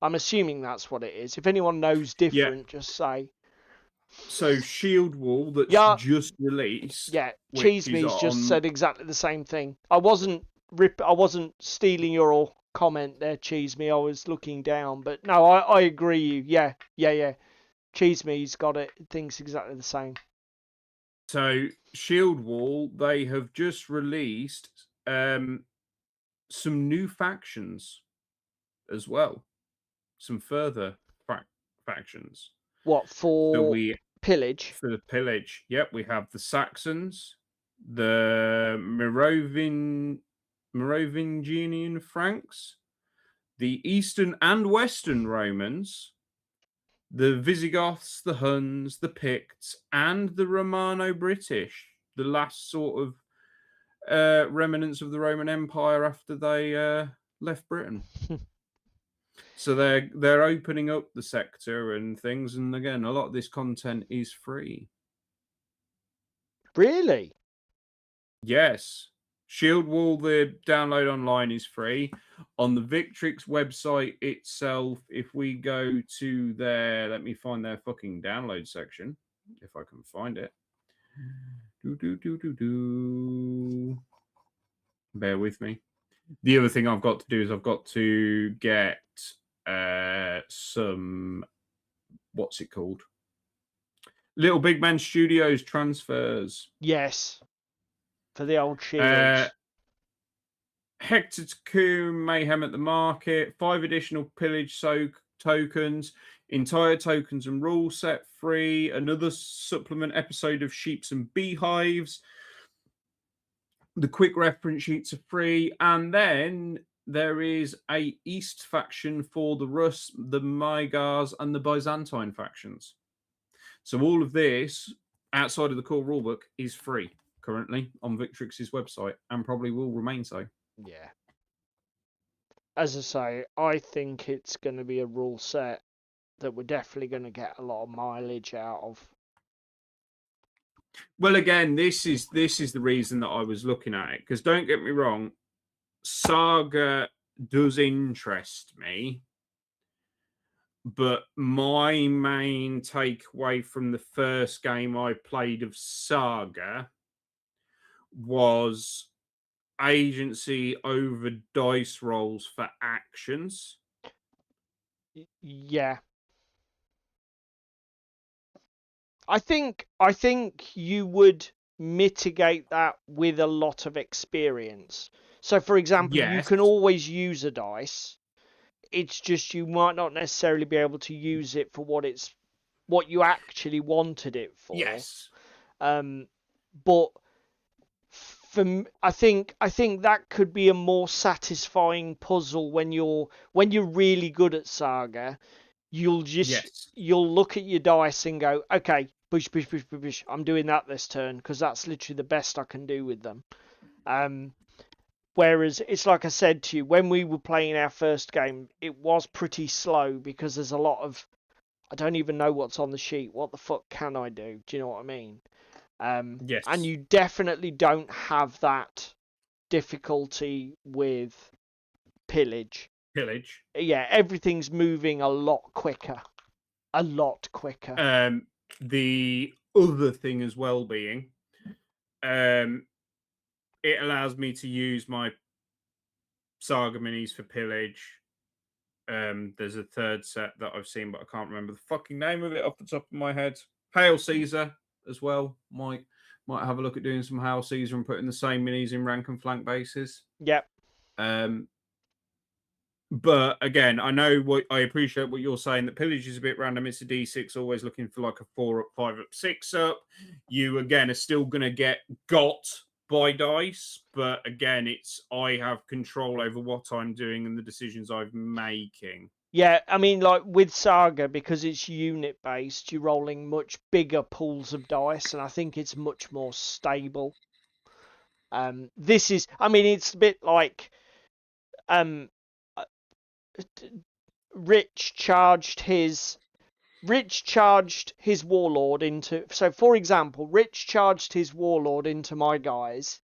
I'm assuming that's what it is. If anyone knows Yeah. different, just say. So Shield Wall that's Yeah, just released, yeah. which is Cheeseme's just on. said exactly the same thing. I wasn't stealing your comment there, Cheeseme. I was looking down, but no, I agree. Yeah. Cheeseme's got it. Thinks exactly the same. So Shield Wall, they have just released some new factions as well. Some further factions. What for? Pillage? For the pillage, yep, we have the Saxons, the Merovingian Franks, the Eastern and Western Romans, the Visigoths, the Huns, the Picts, and the Romano-British, the last sort of remnants of the Roman Empire after they left Britain. So they're opening up the sector and things, and again, a lot of this content is free. Really? Yes. Shield Wall, the download online is free. On the Victrix website itself, if we go to their, let me find their fucking download section, if I can find it. Bear with me. The other thing I've got to do is I've got to get some, what's it called? Little Big Man Studios transfers. Yes. For the old shields. Hector Cocoon Mayhem at the Market, 5 additional pillage tokens, entire tokens and rule set free, another supplement episode of Sheeps and Beehives. The quick reference sheets are free, and then there is a East faction for the Rus, the Magyars, and the Byzantine factions. So all of this, outside of the core rulebook, is free currently on Victrix's website, and probably will remain so. Yeah. As I say, I think it's going to be a rule set that we're definitely going to get a lot of mileage out of. Well, again, this is the reason that I was looking at it, because don't get me wrong, Saga does interest me, but my main takeaway from the first game I played of Saga was agency over dice rolls for actions. Yeah. I think you would mitigate that with a lot of experience. So, for example, you Yes. can always use a dice. It's just you might not necessarily be able to use it for what you actually wanted it for. Yes. But I think that could be a more satisfying puzzle when you're really good at Saga. You'll look at your dice and go, okay, push, push, push, push, push. I'm doing that this turn because that's literally the best I can do with them. Whereas it's like I said to you, when we were playing our first game, it was pretty slow because there's a lot of, I don't even know what's on the sheet. What the fuck can I do? Do you know what I mean? Yes. And you definitely don't have that difficulty with pillage. Yeah, everything's moving a lot quicker. A lot quicker. The other thing as well being, it allows me to use my Saga minis for pillage. There's a third set that I've seen, but I can't remember the fucking name of it off the top of my head. Hail Caesar as well. Might have a look at doing some Hail Caesar and putting the same minis in rank and flank bases. Yep. But again, I appreciate what you're saying, that pillage is a bit random. It's a D6, always looking for like a 4 up, 5 up, 6 up. You again are still gonna get got by dice, but again, I have control over what I'm doing and the decisions I'm making. Yeah, I mean, like with Saga, because it's unit based, you're rolling much bigger pools of dice, and I think it's much more stable. This is, I mean, it's a bit like, Rich charged his warlord into. So, for example, Rich charged his warlord into my guys.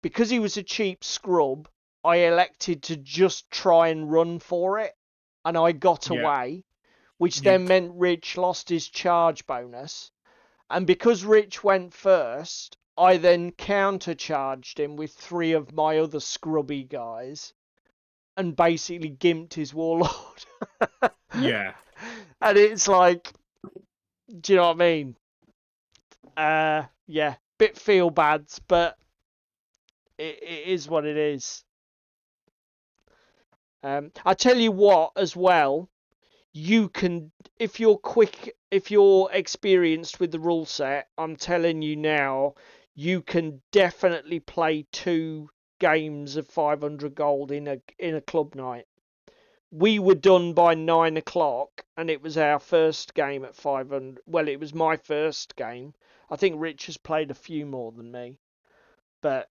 Because he was a cheap scrub, I elected to just try and run for it, and I got away, which then meant Rich lost his charge bonus. And because Rich went first, I then countercharged him with 3 of my other scrubby guys and basically gimped his warlord. Yeah. And it's like, do you know what I mean? Yeah, bit feel bad, but it is what it is. I tell you what, as well, you can, if you're experienced with the rule set, I'm telling you now, you can definitely play 2 games of 500 gold in a club night. We were done by 9 o'clock, and it was our first game at 500. Well, it was my first game. I think Rich has played a few more than me, but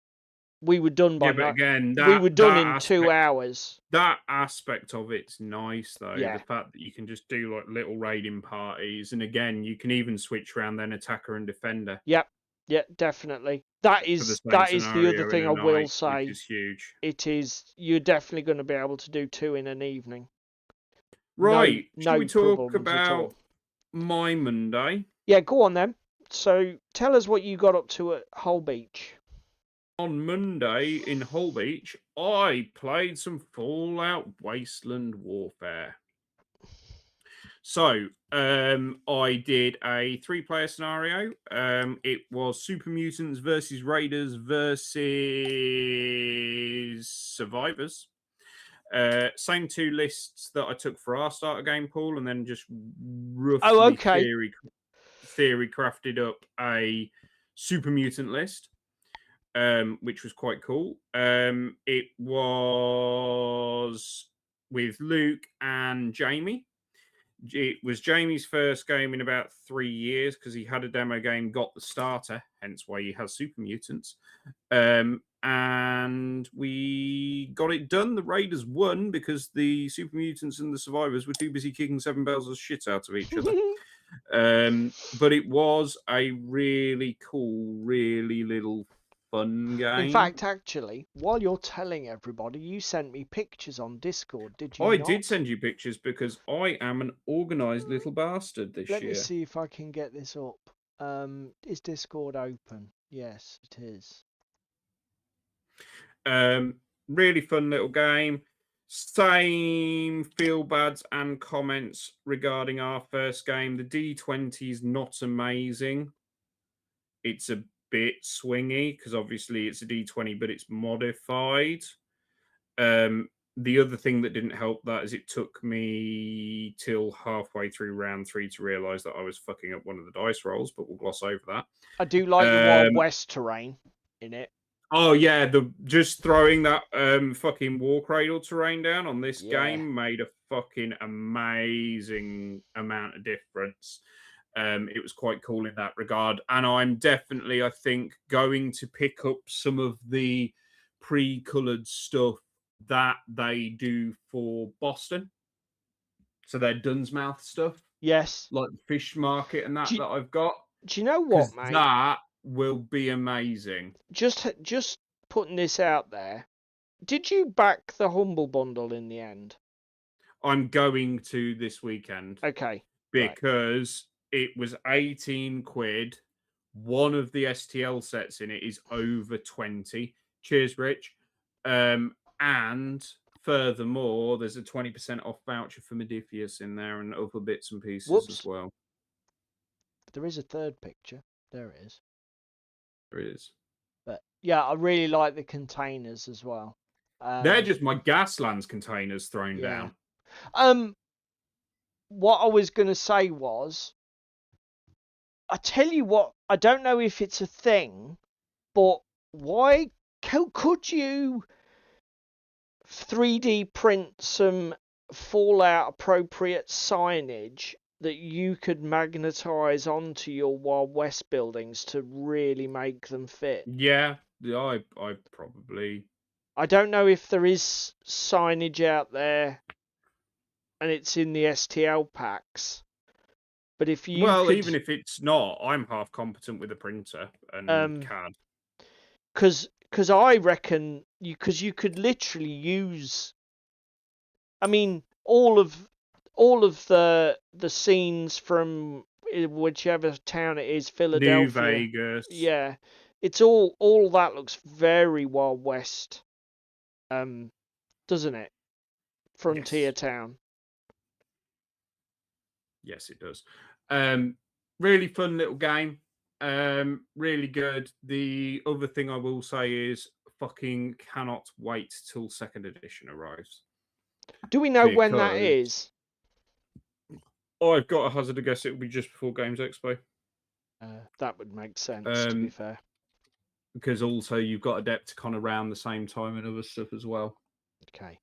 we were done by we were done in 2 hours. That aspect of it's nice, though. Yeah. The fact that you can just do like little raiding parties, and again, you can even switch around then attacker and defender. Yep. Yeah, definitely. That is the other thing I will say. Which is huge. It is, you're definitely going to be able to do 2 in an evening. Right. No Shall we talk problems at all. about my Monday? Yeah, go on then. So tell us what you got up to at Hull Beach. On Monday in Hull Beach, I played some Fallout Wasteland Warfare. So, I did a 3-player scenario. It was Super Mutants versus Raiders versus Survivors. Same 2 lists that I took for our starter game pool, and then just roughly theory crafted up a Super Mutant list, which was quite cool. It was with Luke and Jamie. It was Jamie's first game in about 3 years because he had a demo game, got the starter, hence why he has Super Mutants. And we got it done. The Raiders won because the Super Mutants and the Survivors were too busy kicking 7 bells of shit out of each other. But it was a really cool, really little fun game. In fact, actually, while you're telling everybody, you sent me pictures on Discord, did you I not? did send you pictures because I am an organised little bastard this Let year. me see if I can get this up. Is Discord open? Yes, it is. Really fun little game. Same feel bads and comments regarding our first game. The D20 is not amazing. It's a bit swingy because obviously it's a D20, but it's modified. The other thing that didn't help that is it took me till halfway through round 3 to realise that I was fucking up one of the dice rolls, but we'll gloss over that. I do like the Wild West terrain in it. Oh yeah, just throwing that fucking war cradle terrain down on this game made a fucking amazing amount of difference. It was quite cool in that regard, and I'm definitely, I think, going to pick up some of the pre-colored stuff that they do for Boston. So their Dunsmouth stuff, Yes. like the fish market and that I've got. Do you know what, 'Cause mate? that will be amazing. Just putting this out there. Did you back the Humble Bundle in the end? I'm going to this weekend. Okay. Because it was 18 quid. One of the STL sets in it is over 20. Cheers, Rich. And furthermore, there's a 20% off voucher for Modifius in there and other bits and pieces as well. There is a third picture. There it is. There is. But yeah, I really like the containers as well. They're just my Gaslands containers thrown down. What I was going to say was, I tell you what, I don't know if it's a thing, but why could you 3D print some Fallout appropriate signage that you could magnetize onto your Wild West buildings to really make them fit? Yeah, I probably. I don't know if there is signage out there and it's in the STL packs. But if you even if it's not, I'm half competent with a printer and CAD. Because I reckon you could literally use. I mean, all of the scenes from whichever town it is, Philadelphia, New Vegas. Yeah, it's all that looks very Wild West, doesn't it? Frontier town. Yes, it does. Really fun little game. Really good. The other thing I will say is fucking cannot wait till second edition arrives. Do we know when that is? I've got a hazard to guess it will be just before Games Expo. That would make sense, to be fair. Because also you've got Adepticon around the same time and other stuff as well. Okay.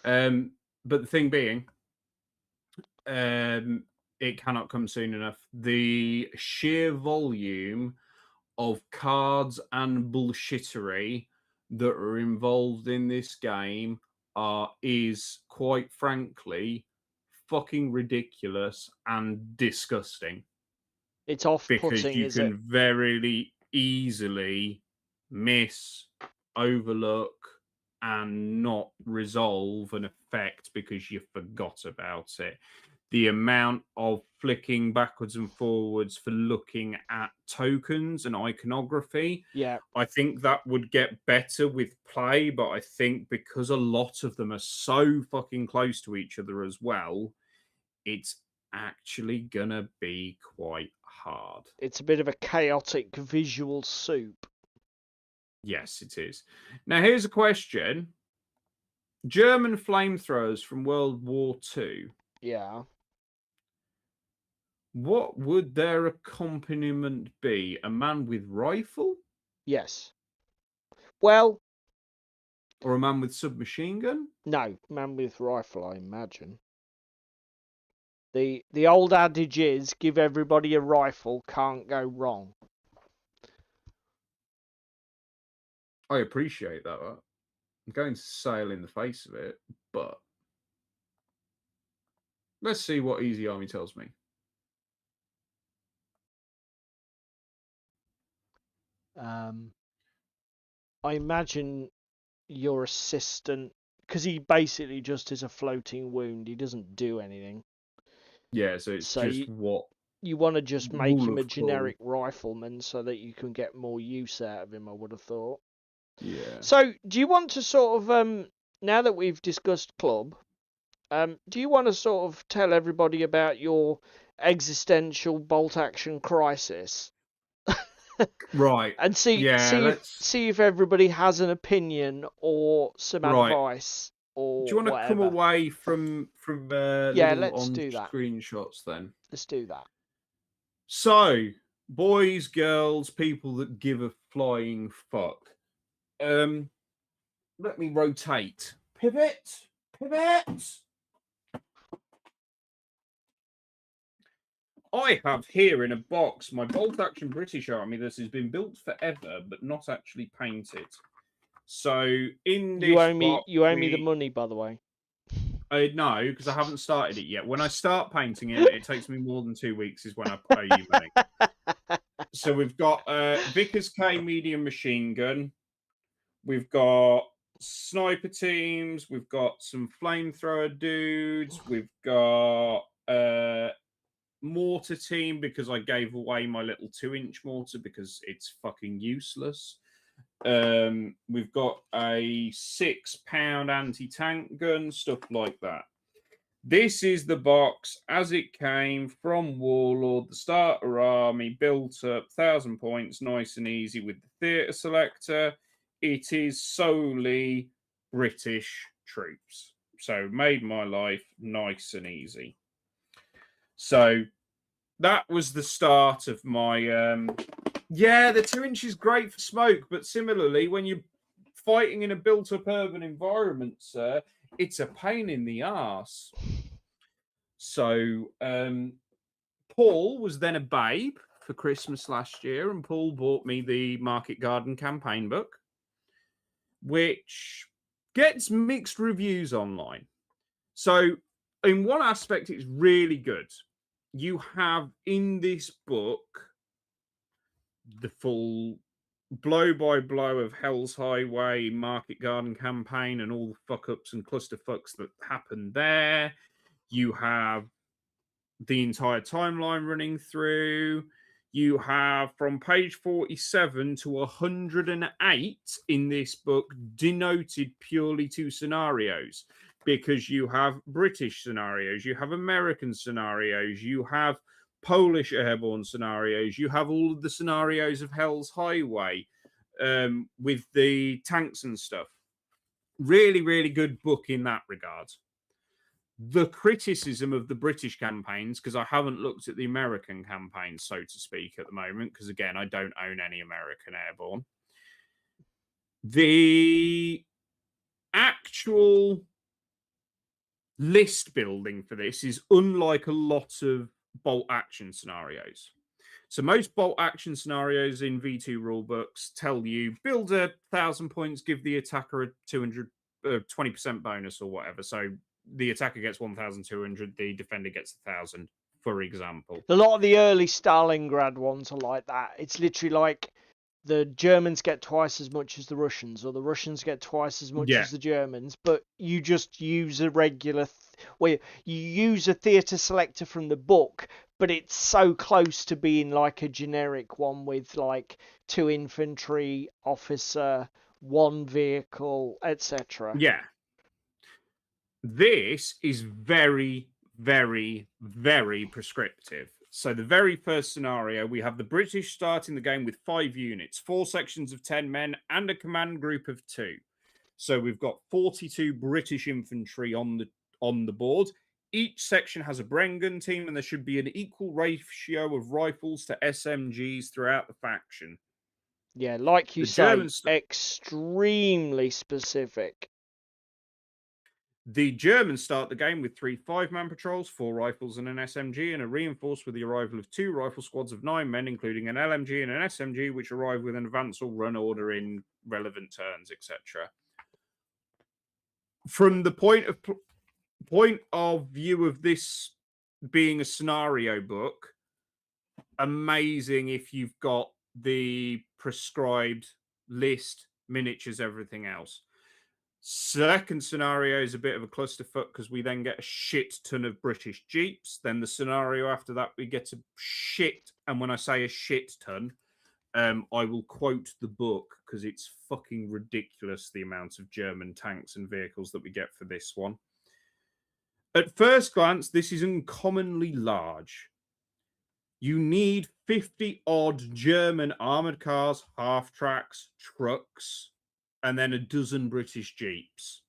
But the thing being, it cannot come soon enough. The sheer volume of cards and bullshittery that are involved in this game is quite frankly fucking ridiculous and disgusting. It's off-putting, because you can very easily miss, overlook, and not resolve an effect because you forgot about it. The amount of flicking backwards and forwards for looking at tokens and iconography, I think that would get better with play, but I think because a lot of them are so fucking close to each other as well, it's actually gonna be quite hard. It's a bit of a chaotic visual soup. Yes, it is. Now, here's a question. German flamethrowers from World War II. Yeah. What would their accompaniment be? A man with rifle? Yes. Well... Or a man with submachine gun? No, man with rifle, I imagine. The old adage is, give everybody a rifle, can't go wrong. I appreciate that. I'm going to sail in the face of it, but let's see what Easy Army tells me. I imagine your assistant, because he basically just is a floating wound. He doesn't do anything. Yeah, so it's So just what you want to just make rule him a of generic rifleman so that you can get more use out of him, I would have thought. Yeah. So do you want to sort of, now that we've discussed club, do you want to sort of tell everybody about your existential bolt action crisis? Right. And see Yeah, let's see if everybody has an opinion or some right. advice Do or you want to come whatever. away from Yeah, little let's on do that. screenshots then? Let's do that. So, boys, girls, people that give a flying fuck. Let me rotate. Pivot. I have here in a box my bolt action British Army that has been built forever but not actually painted. So in this You owe box, me the money, by the way. No, because I haven't started it yet. When I start painting him, it takes me more than 2 weeks is when I owe you money. So we've got Vickers K medium machine gun. We've got sniper teams. We've got some flamethrower dudes. We've got mortar team because I gave away my little 2-inch mortar because it's fucking useless. We've got a 6-pound anti-tank gun, stuff like that. This is the box as it came from Warlord, the starter army, built up 1,000 points, nice and easy with the theatre selector. It is solely British troops. So made my life nice and easy. So that was the start of my yeah, the 2-inch is great for smoke, but similarly, when you're fighting in a built-up urban environment, sir, it's a pain in the arse. So Paul was then a babe for Christmas last year, and Paul bought me the Market Garden campaign book, which gets mixed reviews online. So in one aspect, it's really good. You have in this book the full blow by blow of Hell's Highway, Market Garden campaign, and all the fuck ups and cluster fucks that happened there. You have the entire timeline running through. You have from page 47 to 108 in this book denoted purely to scenarios, because you have British scenarios, you have American scenarios, you have Polish airborne scenarios, you have all of the scenarios of Hell's Highway with the tanks and stuff. Really, really good book in that regard. The criticism of the British campaigns, because I haven't looked at the American campaigns, so to speak, at the moment, because again, I don't own any American airborne. The actual list building for this is unlike a lot of bolt action scenarios. So most bolt action scenarios in V2 rulebooks tell you build 1,000 points, give the attacker a 20% bonus or whatever. So the attacker gets 1,200, the defender gets 1,000, for example. A lot of the early Stalingrad ones are like that. It's literally like the Germans get twice as much as the Russians, or the Russians get twice as much as the Germans, but you just use a regular, you use a theatre selector from the book, but it's so close to being like a generic one with like 2 infantry, officer, 1 vehicle, etc. Yeah. This is very, very, very prescriptive. So the very first scenario, we have the British starting the game with 5 units, 4 sections of 10 men, and a command group of 2. So we've got 42 British infantry on the board. Each section has a Brengan team, and there should be an equal ratio of rifles to SMGs throughout the faction. Yeah, like you say, extremely specific. The Germans start the game with 3 5-man patrols, 4 rifles and an SMG, and are reinforced with the arrival of 2 rifle squads of 9 men, including an LMG and an SMG, which arrive with an advance or run order in relevant turns, etc. From the point of view of this being a scenario book, amazing if you've got the prescribed list, miniatures, everything else. Second scenario is a bit of a clusterfuck because we then get a shit ton of British Jeeps. Then the scenario after that, we get a shit, and when I say a shit ton, I will quote the book because it's fucking ridiculous the amount of German tanks and vehicles that we get for this one. At first glance, this is uncommonly large. You need 50 odd German armored cars, half tracks, trucks, and then a dozen British Jeeps.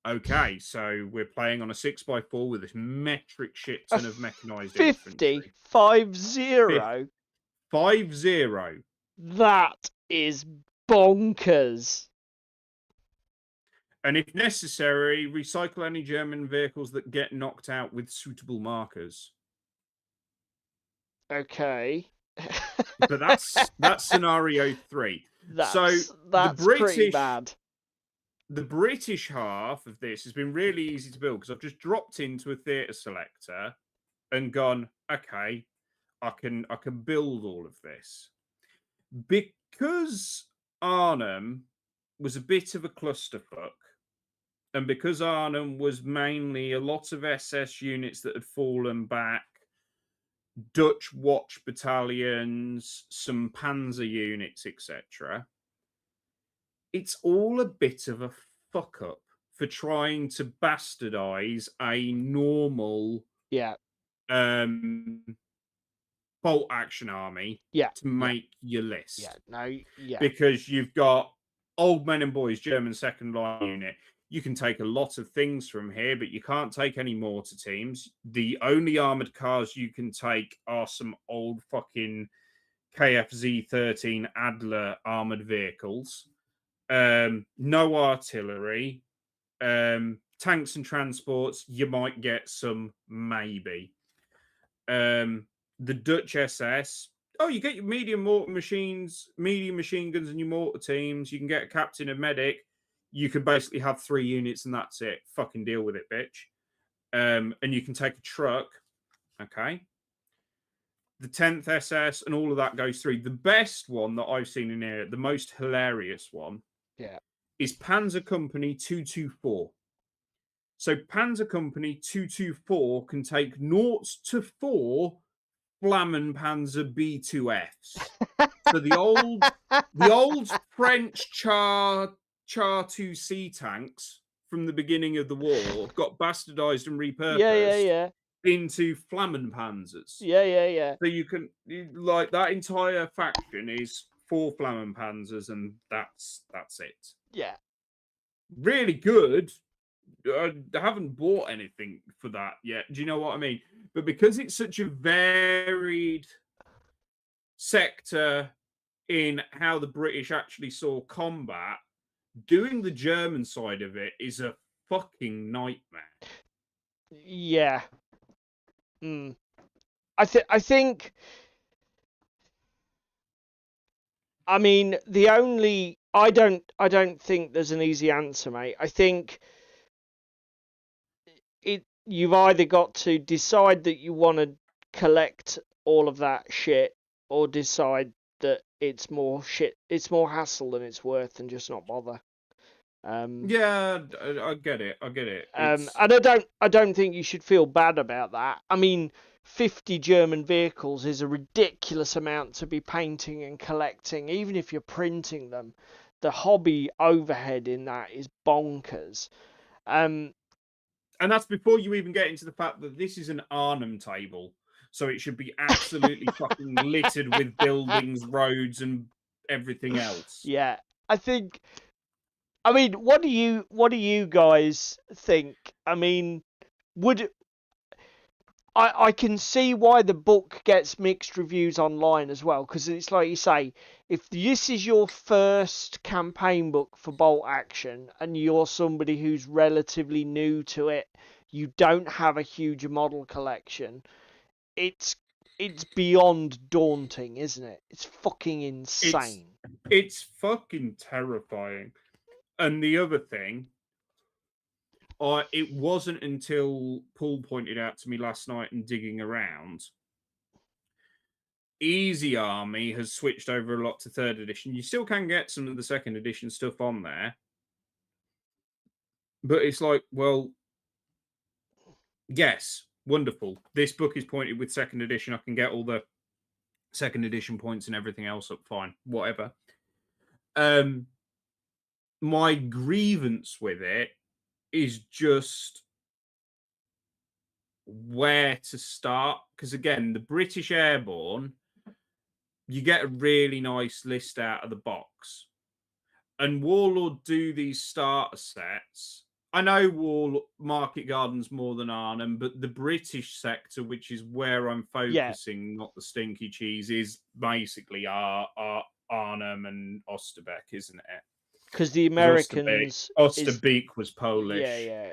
Okay, so we're playing on a 6x4 with this metric shit ton of mechanized 50, infantry. 50. 50. That is bonkers. And if necessary, recycle any German vehicles that get knocked out with suitable markers. Okay. But that's scenario 3. That's pretty bad. The British half of this has been really easy to build because I've just dropped into a theatre selector and gone, okay, I can build all of this. Because Arnhem was a bit of a clusterfuck, and because Arnhem was mainly a lot of SS units that had fallen back, Dutch watch battalions, some panzer units, etc. It's all a bit of a fuck up for trying to bastardize a normal bolt action army to make your list. Because you've got old men and boys, German second line unit. You can take a lot of things from here, but you can't take any mortar teams. The only armored cars you can take are some old fucking KFZ-13 Adler armored vehicles. No artillery. Tanks and transports, you might get some, maybe. The Dutch SS. Oh, you get your medium mortar machines, medium machine guns, and your mortar teams. You can get a captain and medic. You can basically have 3 units and that's it. Fucking deal with it, bitch. And you can take a truck. Okay. The 10th SS and all of that goes through. The best one that I've seen in here, the most hilarious one, is Panzer Company 224. So Panzer Company 224 can take 0 to 4 Flammenpanzer B2Fs. So the old French Char 2C tanks from the beginning of the war got bastardized and repurposed into Flammenpanzers. So you can like that entire faction is 4 Flammenpanzers, and that's it. Really good. I haven't bought anything for that yet. Do you know what I mean? But because it's such a varied sector in how the British actually saw combat, doing the German side of it is a fucking nightmare. I think. I mean, I don't think there's an easy answer, mate. I think you've either got to decide that you want to collect all of that shit, or decide that it's more hassle than it's worth, and just not bother. Yeah, I get it. And I don't think you should feel bad about that. I mean, 50 German vehicles is a ridiculous amount to be painting and collecting, even if you're printing them. The hobby overhead in that is bonkers. And that's before you even get into the fact that this is an Arnhem table, so it should be absolutely fucking littered with buildings, roads, and everything else. Yeah, I mean, what do you guys think? I mean, I can see why the book gets mixed reviews online as well, because it's like you say, if this is your first campaign book for bolt action and you're somebody who's relatively new to it, you don't have a huge model collection, it's beyond daunting, isn't it? It's fucking insane. It's fucking terrifying. And the other thing, it wasn't until Paul pointed out to me last night and digging around, Easy Army has switched over a lot to 3rd edition. You still can get some of the 2nd edition stuff on there. But it's like, well, yes, wonderful. This book is pointed with 2nd edition. I can get all the 2nd edition points and everything else up fine. Whatever. My grievance with it is just where to start. Because again, the British Airborne, you get a really nice list out of the box. And Warlord do these starter sets. I know Market Garden's more than Arnhem, but the British sector, which is where I'm focusing, not the stinky cheese, is basically Arnhem and Osterbeek, isn't it? Because the Americans... Osterbeek was Polish. Yeah.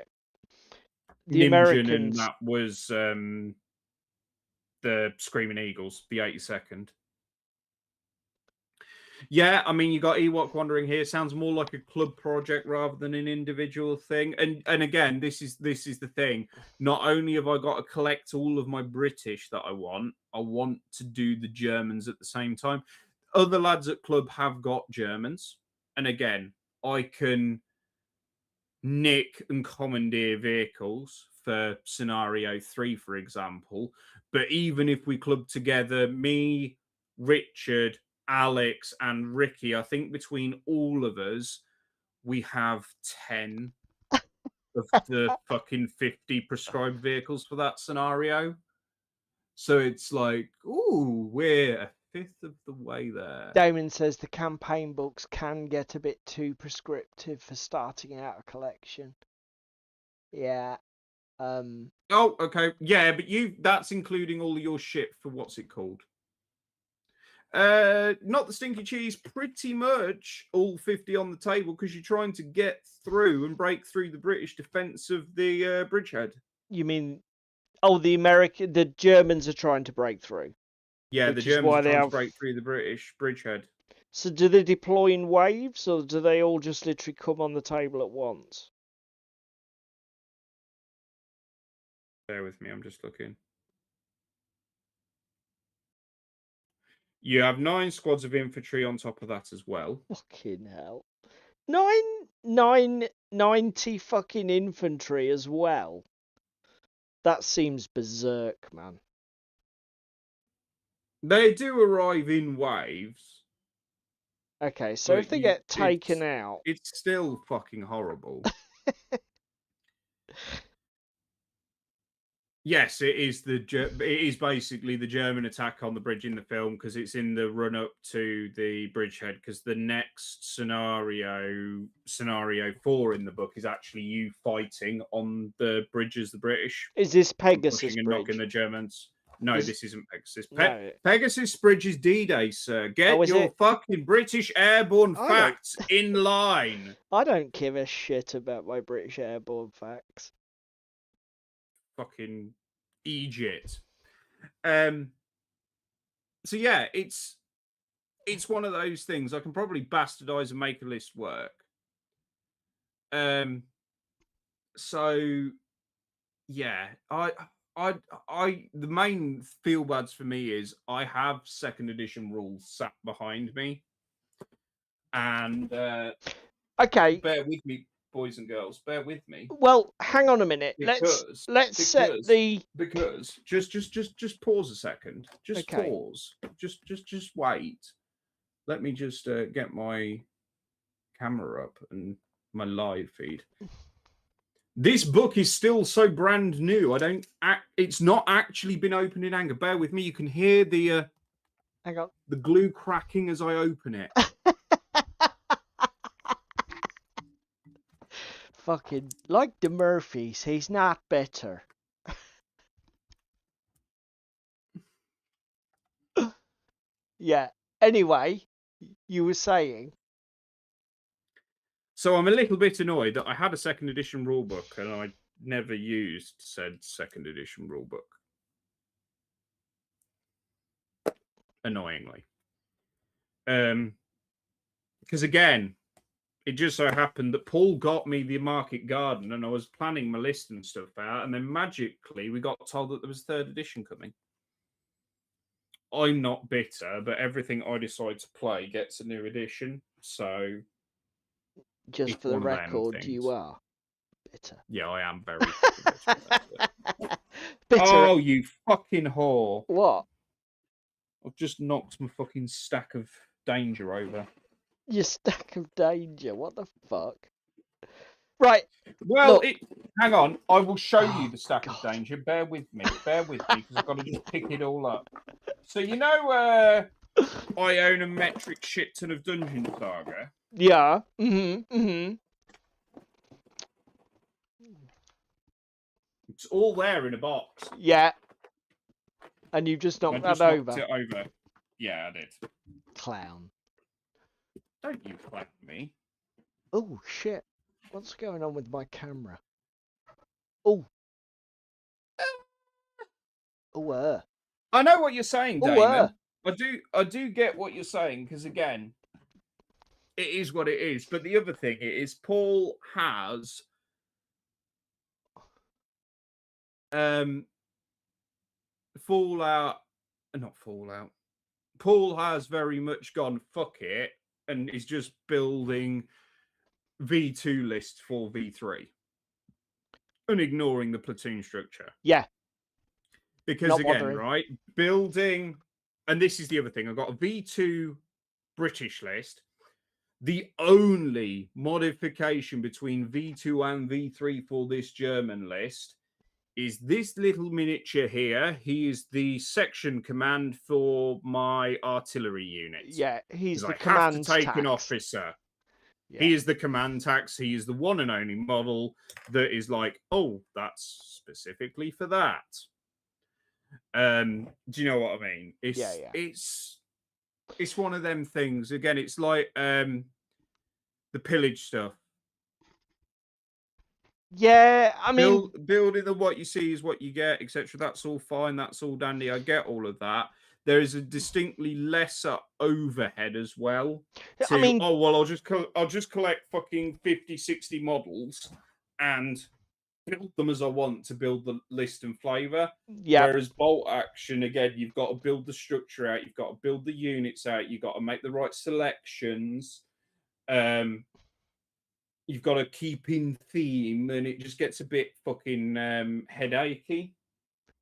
The Nimjan, Americans... and that was the Screaming Eagles, the 82nd. Yeah, I mean, you got Ewok Wandering here. Sounds more like a club project rather than an individual thing. And again, this is the thing. Not only have I got to collect all of my British that I want to do the Germans at the same time. Other lads at club have got Germans. And again, I can nick and commandeer vehicles for scenario 3, for example. But even if we club together, me, Richard, Alex and Ricky, I think between all of us, we have 10 of the fucking 50 prescribed vehicles for that scenario. So it's like, ooh, we're a fifth of the way there. Damon says the campaign books can get a bit too prescriptive for starting out a collection. Yeah. Oh, okay. Yeah, but that's including all of your shit for what's it called? Not the stinky cheese, pretty much all 50 on the table because you're trying to get through and break through the British defense of the bridgehead. You mean, the Germans are trying to break through? Yeah, the Germans are trying to break through the British bridgehead. So do they deploy in waves or do they all just literally come on the table at once? Bear with me, I'm just looking. You have 9 squads of infantry on top of that as well. Fucking hell. 90 fucking infantry as well. That seems berserk, man. They do arrive in waves. Okay, so if they get taken out... It's still fucking horrible. Yes, it is basically the German attack on the bridge in the film because it's in the run up to the bridgehead. Because the next scenario 4 in the book is actually you fighting on the bridges, the British. Is this Pegasus and Bridge? knocking the Germans. No, this isn't Pegasus. No. Pegasus Bridge is D-Day, sir. Get your fucking British airborne facts in line. I don't give a shit about my British airborne facts. Fucking Egypt. So yeah, it's one of those things. I can probably bastardize and make a list work. So yeah, the main feel bads for me is I have 2nd edition rules sat behind me, and okay, bear with me, boys and girls, bear with me. Well, hang on a minute. Let's set the just pause a second. Just pause. Just wait. Let me just get my camera up and my live feed. This book is still so brand new. It's not actually been opened in anger. Bear with me. You can hear the hang on, the glue cracking as I open it. Fucking like the Murphys, he's not better. Yeah. Anyway, you were saying. So I'm a little bit annoyed that I had a 2nd edition rulebook and I never used said 2nd edition rulebook. Annoyingly. Because again, it just so happened that Paul got me the Market Garden and I was planning my list and stuff out, and then magically we got told that there was 3rd edition coming. I'm not bitter, but everything I decide to play gets a new edition. So Just it's for the one of them record, you things. are bitter. Yeah, I am very fucking bitter about it. Bitter. Oh, you fucking whore! What? I've just knocked my fucking stack of danger over. Your stack of danger. What the fuck? Right. Well, Look. hang on. I will show you Oh, the stack God. of danger. Bear with me. Bear with me, because I've got to just pick it all up. So you know, I own a metric shit ton of Dungeon Saga. Yeah. Mm-hmm. It's all there in a box. Yeah. And you just knocked that over. Knocked it over. Yeah, I did. Clown. Don't you clap me. Oh, shit. What's going on with my camera? Oh. Oh, I know what you're saying, Oh, Damon. I do get what you're saying, because again, it is what it is. But the other thing is, Paul has not Fallout. Paul has very much gone fuck it and is just building V2 lists for V3 and ignoring the platoon structure. yeah. Because Not again, bothering. right, building, and this is the other thing, I've got a V2 British list. The only modification between V2 and V3 for this German list is this little miniature here. He is the section command for my artillery unit. Yeah, he's the I command have to take tax. an officer. Yeah. He is the command tax. He is the one and only model that is like, oh, that's specifically for that. Do you know what I mean? It's one of them things. Again, it's like the pillage stuff. Yeah, I mean, building the what you see is what you get, etc. That's all fine. That's all dandy. I get all of that. There is a distinctly lesser overhead as well. I mean, oh well, I'll just collect fucking 50, 60 models and build them as I want to build the list and flavor. Yeah. Whereas bolt action, again, you've got to build the structure out. You've got to build the units out. You've got to make the right selections. You've got to keep in theme, and it just gets a bit fucking headachy.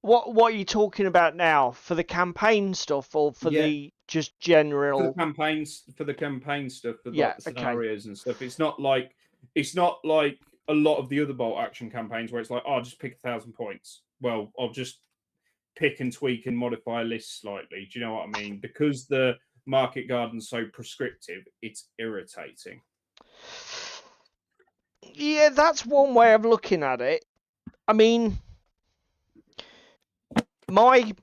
What are you talking about now? For the campaign stuff, or for the just general? For the campaign stuff, for Yeah, the scenarios and stuff. It's not like a lot of the other bolt action campaigns where it's like, oh, I'll just pick 1,000 points. Well, I'll just pick and tweak and modify a list slightly. Do you know what I mean? Because the market garden's so prescriptive, it's irritating. Yeah, that's one way of looking at it. I mean, my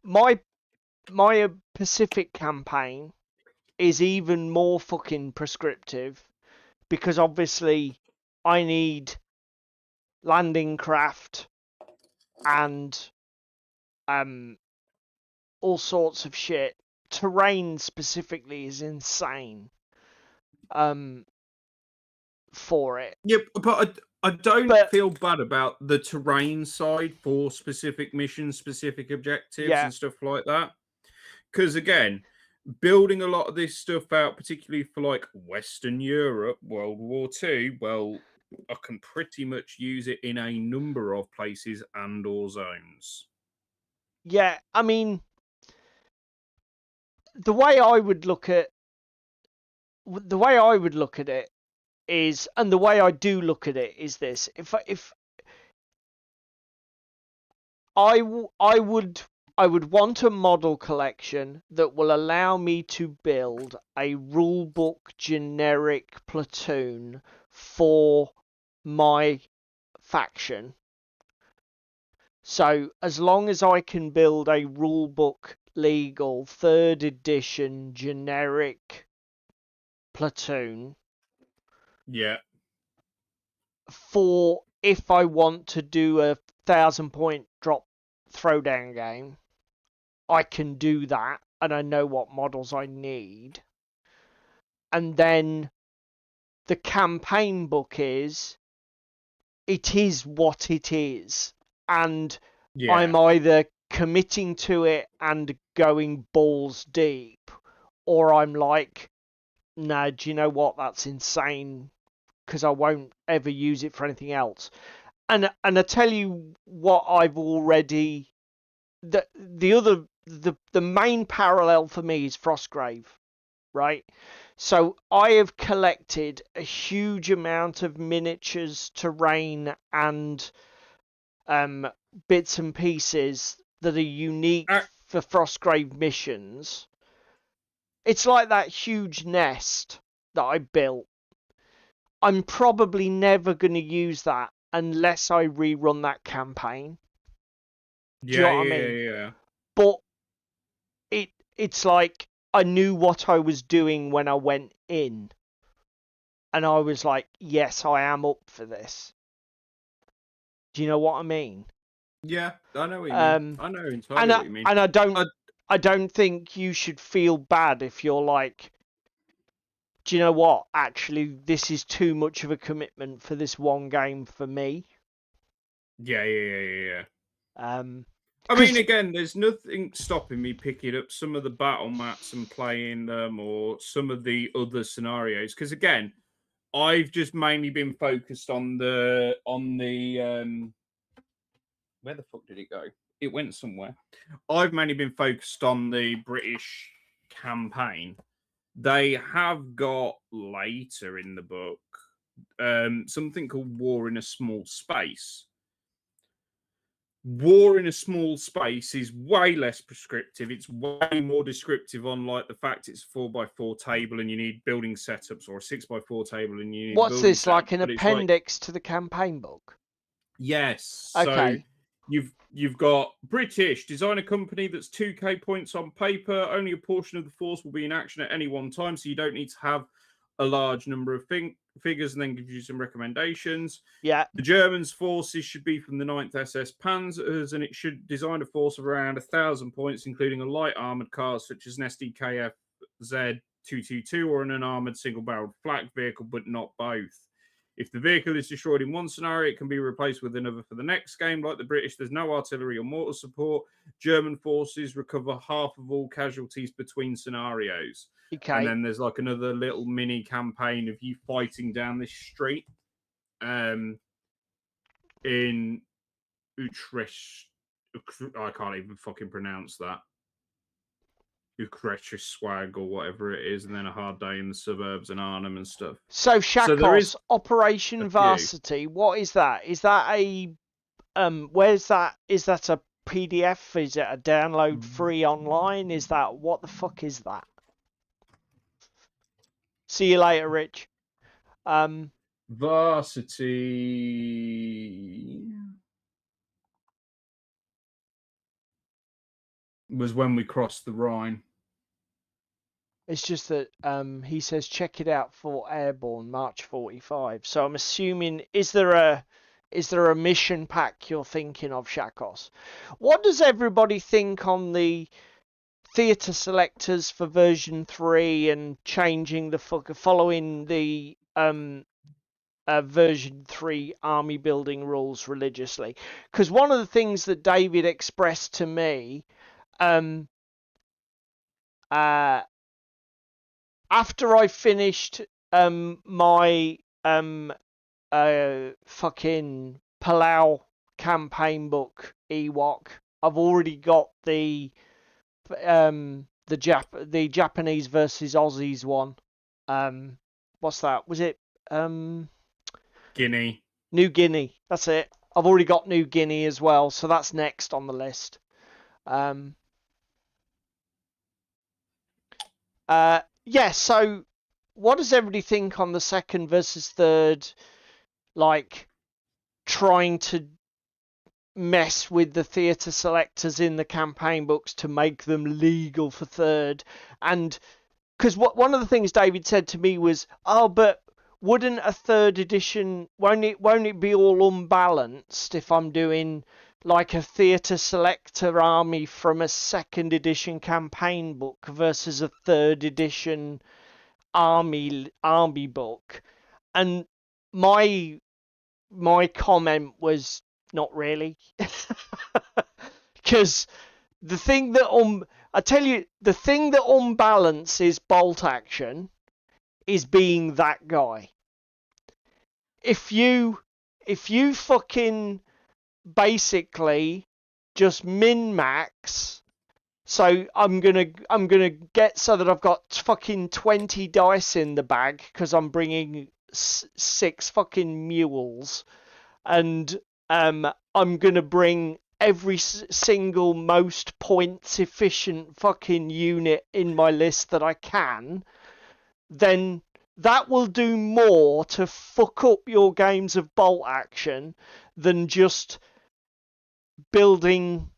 Pacific campaign is even more fucking prescriptive, because obviously I need landing craft and all sorts of shit. Terrain specifically is insane for it. Yeah, but I don't feel bad about the terrain side for specific missions, specific objectives and stuff like that. Because again, building a lot of this stuff out, particularly for like Western Europe, World War II, well, I can pretty much use it in a number of places and or zones. Yeah, I mean, the way I would look at it is, and the way I do look at it is this: if I would want a model collection that will allow me to build a rulebook generic platoon for my faction. So as long as I can build a rulebook legal 3rd edition generic platoon, yeah, for if I want to do a 1,000 point drop throwdown game, I can do that, and I know what models I need. And then the campaign book is what it is, and I'm either committing to it and going balls deep, or I'm like, nah, do you know what? That's insane, because I won't ever use it for anything else. And I tell you what, I've already the main parallel for me is Frostgrave, right? So I have collected a huge amount of miniatures, terrain, and bits and pieces that are unique for Frostgrave missions. It's like that huge nest that I built. I'm probably never going to use that unless I rerun that campaign. Do you know what I mean? Yeah. But it's like I knew what I was doing when I went in. And I was like, yes, I am up for this. Do you know what I mean? Yeah, I know what you mean. I know entirely and what you mean. and I don't think you should feel bad if you're like, do you know what? Actually, this is too much of a commitment for this one game for me. Yeah. I mean, again, there's nothing stopping me picking up some of the battle mats and playing them, or some of the other scenarios. Because again, I've just mainly been focused on the where the fuck did it go? It went somewhere. I've mainly been focused on the British campaign. They have got later in the book something called War in a Small Space. War in a Small Space is way less prescriptive. It's way more descriptive on like the fact it's a 4x4 table and you need building setups, or a 6x4 table and you need what's building this, setups. like an appendix to the campaign book? Yes. Okay. So you've got British, design a company that's 2k points on paper. Only a portion of the force will be in action at any one time, so you don't need to have a large number of figures, and then gives you some recommendations. Yeah. The Germans' forces should be from the 9th SS Panzers, and it should design a force of around 1,000 points, including a light armored car such as an SDKF Z222 or an unarmored single-barreled flak vehicle, but not both. If the vehicle is destroyed in one scenario, it can be replaced with another for the next game. Like the British, there's no artillery or mortar support. German forces recover half of all casualties between scenarios. Okay. And then there's like another little mini campaign of you fighting down this street in Utrecht. I can't even fucking pronounce that. Utrecht swag or whatever it is, and then a hard day in the suburbs and Arnhem and stuff. So Shakos, so Operation Varsity, what is that? Is that a where's that? Is that a PDF? Is it a download free online? Is that, what the fuck is that? See you later, Rich. Varsity was when we crossed the Rhine. It's just that he says check it out for Airborne March 45. So I'm assuming, is there a mission pack you're thinking of, Shakos? What does everybody think on the theatre selectors for version 3 and changing the following the version 3 army building rules religiously? Because one of the things that David expressed to me after I finished my fucking Palau campaign book Ewok, I've already got the Japanese versus Aussies one. What's that? Was it Guinea? New Guinea. That's it. I've already got New Guinea as well, so that's next on the list. Yeah, so what does everybody think on the second versus third, like trying to mess with the theatre selectors in the campaign books to make them legal for third? And because one of the things David said to me was, oh, but wouldn't a third edition, won't it be all unbalanced if I'm doing like a theatre selector army from a second edition campaign book versus a third edition army book? And my comment was, not really. Because the thing that I tell you, the thing that unbalances bolt action is being that guy. If you fucking basically just min-max, so I'm gonna get so that I've got fucking 20 dice in the bag because I'm bringing 6 fucking mules, and I'm gonna bring every single most points efficient fucking unit in my list that I can, then that will do more to fuck up your games of bolt action than just building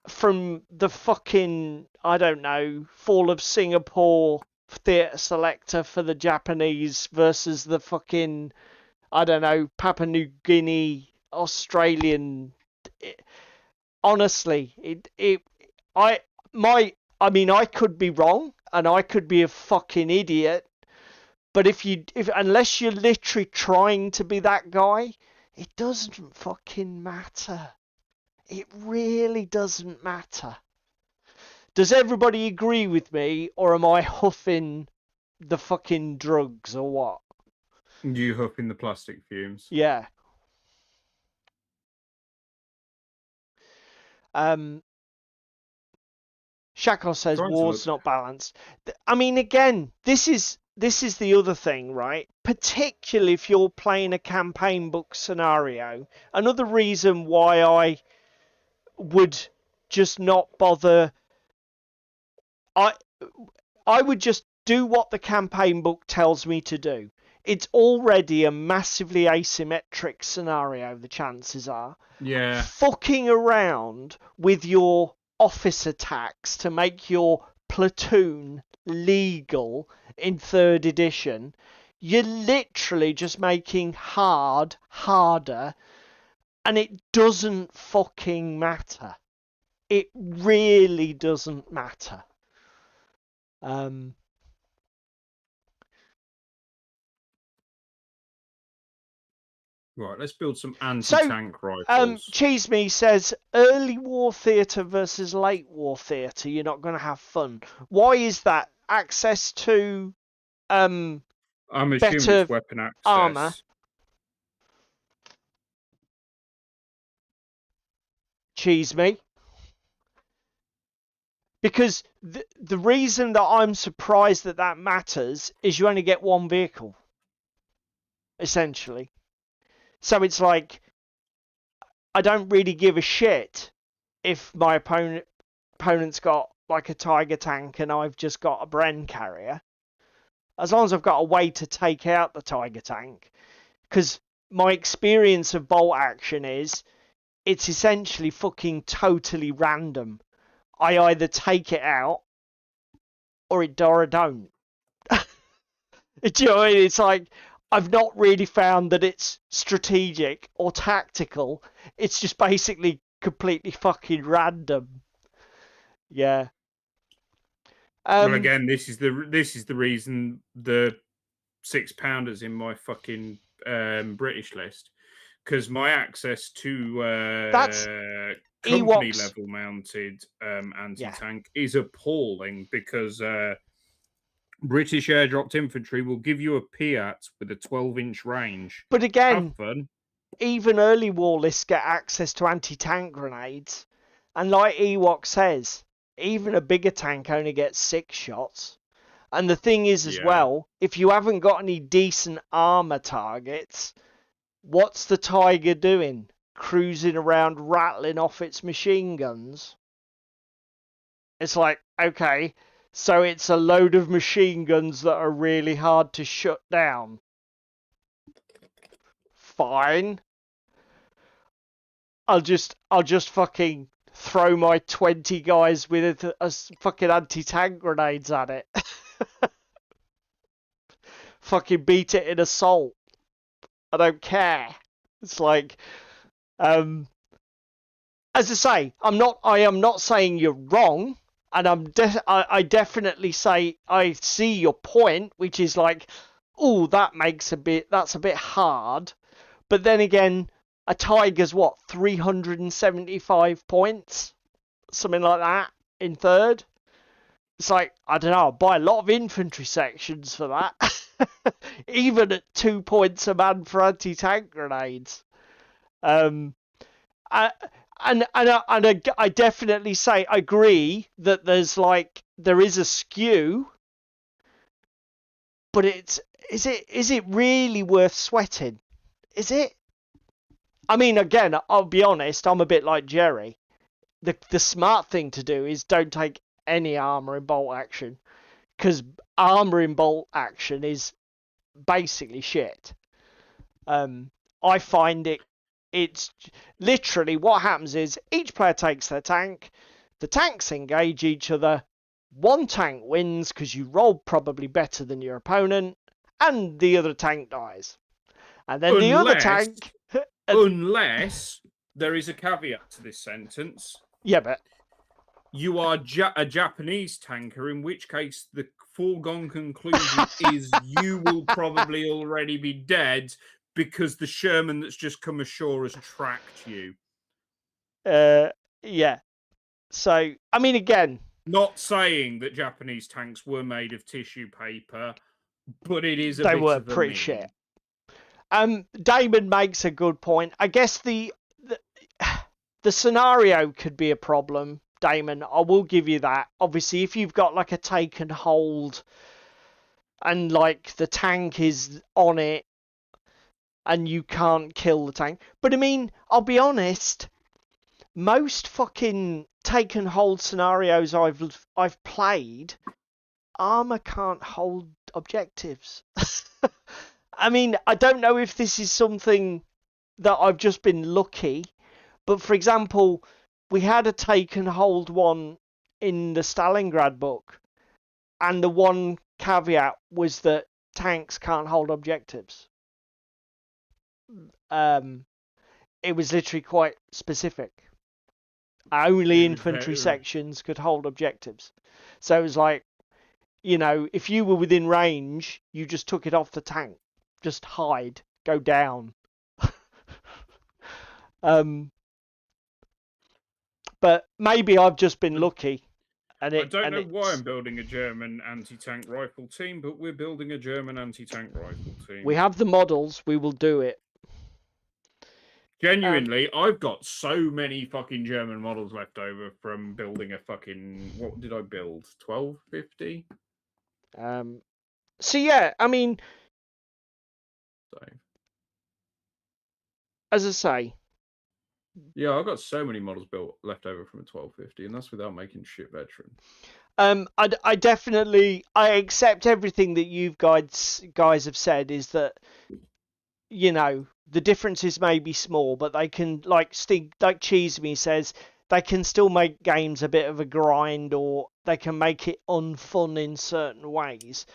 from the fucking, I don't know, Fall of Singapore theatre selector for the Japanese versus the fucking, I don't know, Papua New Guinea Australian. Honestly, I mean, I could be wrong and I could be a fucking idiot, but unless you're literally trying to be that guy, it doesn't fucking matter. It really doesn't matter. Does everybody agree with me, or am I huffing the fucking drugs, or what? You huffing the plastic fumes. Yeah. Shakos says war's not balanced. I mean, again, this is the other thing, right? Particularly if you're playing a campaign book scenario. Another reason why I would just not bother. I would just do what the campaign book tells me to do. It's already a massively asymmetric scenario, the chances are. Yeah. Fucking around with your office attacks to make your platoon legal in 3rd edition, you're literally just making harder, and it doesn't fucking matter. It really doesn't matter. Right, let's build some anti-tank rifles. Cheese Me says, early war theatre versus late war theatre, you're not going to have fun. Why is that? Access to I'm assuming better it's weapon access. armour. Cheese Me. Because the reason that I'm surprised that matters is you only get one vehicle, essentially. So it's like, I don't really give a shit if my opponent's got like a Tiger tank and I've just got a Bren carrier. As long as I've got a way to take out the Tiger tank. Because my experience of bolt action is, it's essentially fucking totally random. I either take it out or it don't. Do you know what I mean? It's like, I've not really found that it's strategic or tactical. It's just basically completely fucking random. Yeah. Well, again, this is the reason the 6-pounders in my fucking British list, because my access to That's company Ewoks. level mounted anti-tank is appalling, because British airdropped infantry will give you a Piat with a 12-inch range. But again, have fun. Even early war lists get access to anti-tank grenades, and like Ewok says, even a bigger tank only gets 6 shots. And the thing is as well, if you haven't got any decent armor targets, what's the Tiger doing? Cruising around rattling off its machine guns? It's like, okay, so it's a load of machine guns that are really hard to shut down. Fine. I'll just fucking throw my 20 guys with a fucking anti-tank grenades at it. Fucking beat it in assault. I don't care. It's like, as I say, I am not saying you're wrong, and I definitely say I see your point, which is like, oh, that's a bit hard. But then again, a Tiger's what, 375 points? Something like that in third. It's like, I don't know, I'll buy a lot of infantry sections for that. Even at 2 points a man for anti-tank grenades. I, I definitely say, I agree that there is a skew, but is it really worth sweating? Is it? I mean, again, I'll be honest, I'm a bit like Jerry. The smart thing to do is don't take any armor in bolt action, because armor in bolt action is basically shit. I find it's literally what happens is each player takes their tank, the tanks engage each other, one tank wins because you rolled probably better than your opponent, and the other tank dies. And then the other tank... Unless there is a caveat to this sentence. Yeah, but... You are a Japanese tanker, in which case the foregone conclusion is you will probably already be dead because the Sherman that's just come ashore has tracked you. Yeah. So, I mean, again... Not saying that Japanese tanks were made of tissue paper, but it is a bit of a They were pretty shit. Damon makes a good point. I guess the scenario could be a problem, Damon. I will give you that. Obviously, if you've got like a take and hold and like the tank is on it and you can't kill the tank. But I mean, I'll be honest, most fucking take and hold scenarios I've played, armor can't hold objectives. I mean, I don't know if this is something that I've just been lucky, but for example, we had a take and hold one in the Stalingrad book, and the one caveat was that tanks can't hold objectives. It was literally quite specific. Only infantry sections could hold objectives. So it was like, you know, if you were within range, you just took it off the tank. Just hide, go down. But maybe I've just been lucky. I don't know why I'm building a German anti-tank rifle team, but we're building a German anti-tank rifle team. We have the models, we will do it. Genuinely, I've got so many fucking German models left over from building a fucking... What did I build? 1250? So yeah, I mean... So. As I say... Yeah, I've got so many models built left over from a 1250, and that's without making shit veteran. I definitely... I accept everything that you guys have said, is that, you know, the differences may be small, but they can, like Cheese Me says, they can still make games a bit of a grind, or they can make it unfun in certain ways.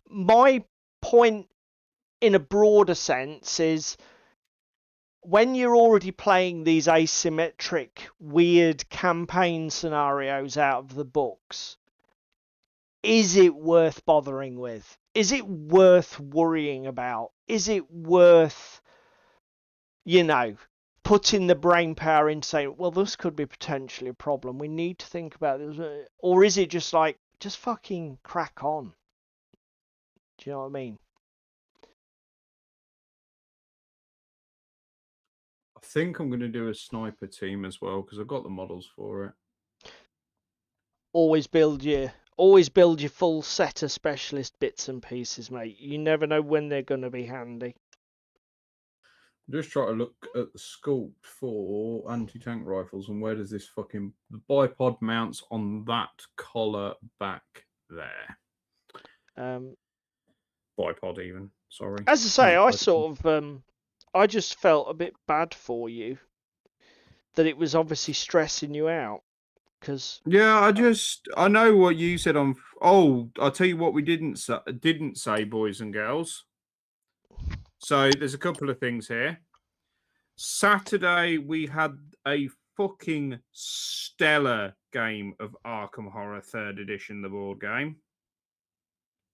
My point, in a broader sense, is when you're already playing these asymmetric, weird campaign scenarios out of the books, is it worth bothering with? Is it worth worrying about? Is it worth, you know, putting the brain power into saying, well, this could be potentially a problem, we need to think about this? Or is it just like, just fucking crack on? Do you know what I mean? I think I'm going to do a sniper team as well, because I've got the models for it. Always build your full set of specialist bits and pieces, mate. You never know when they're going to be handy. Just try to look at the sculpt for anti-tank rifles, and where does this fucking bipod mounts on that collar back there? Bipod even. Sorry. As I say, I sort of I just felt a bit bad for you that it was obviously stressing you out. Cause yeah, I know what you said on. Oh, I'll tell you what we didn't say, boys and girls. So there's a couple of things here. Saturday we had a fucking stellar game of Arkham Horror 3rd Edition, the board game.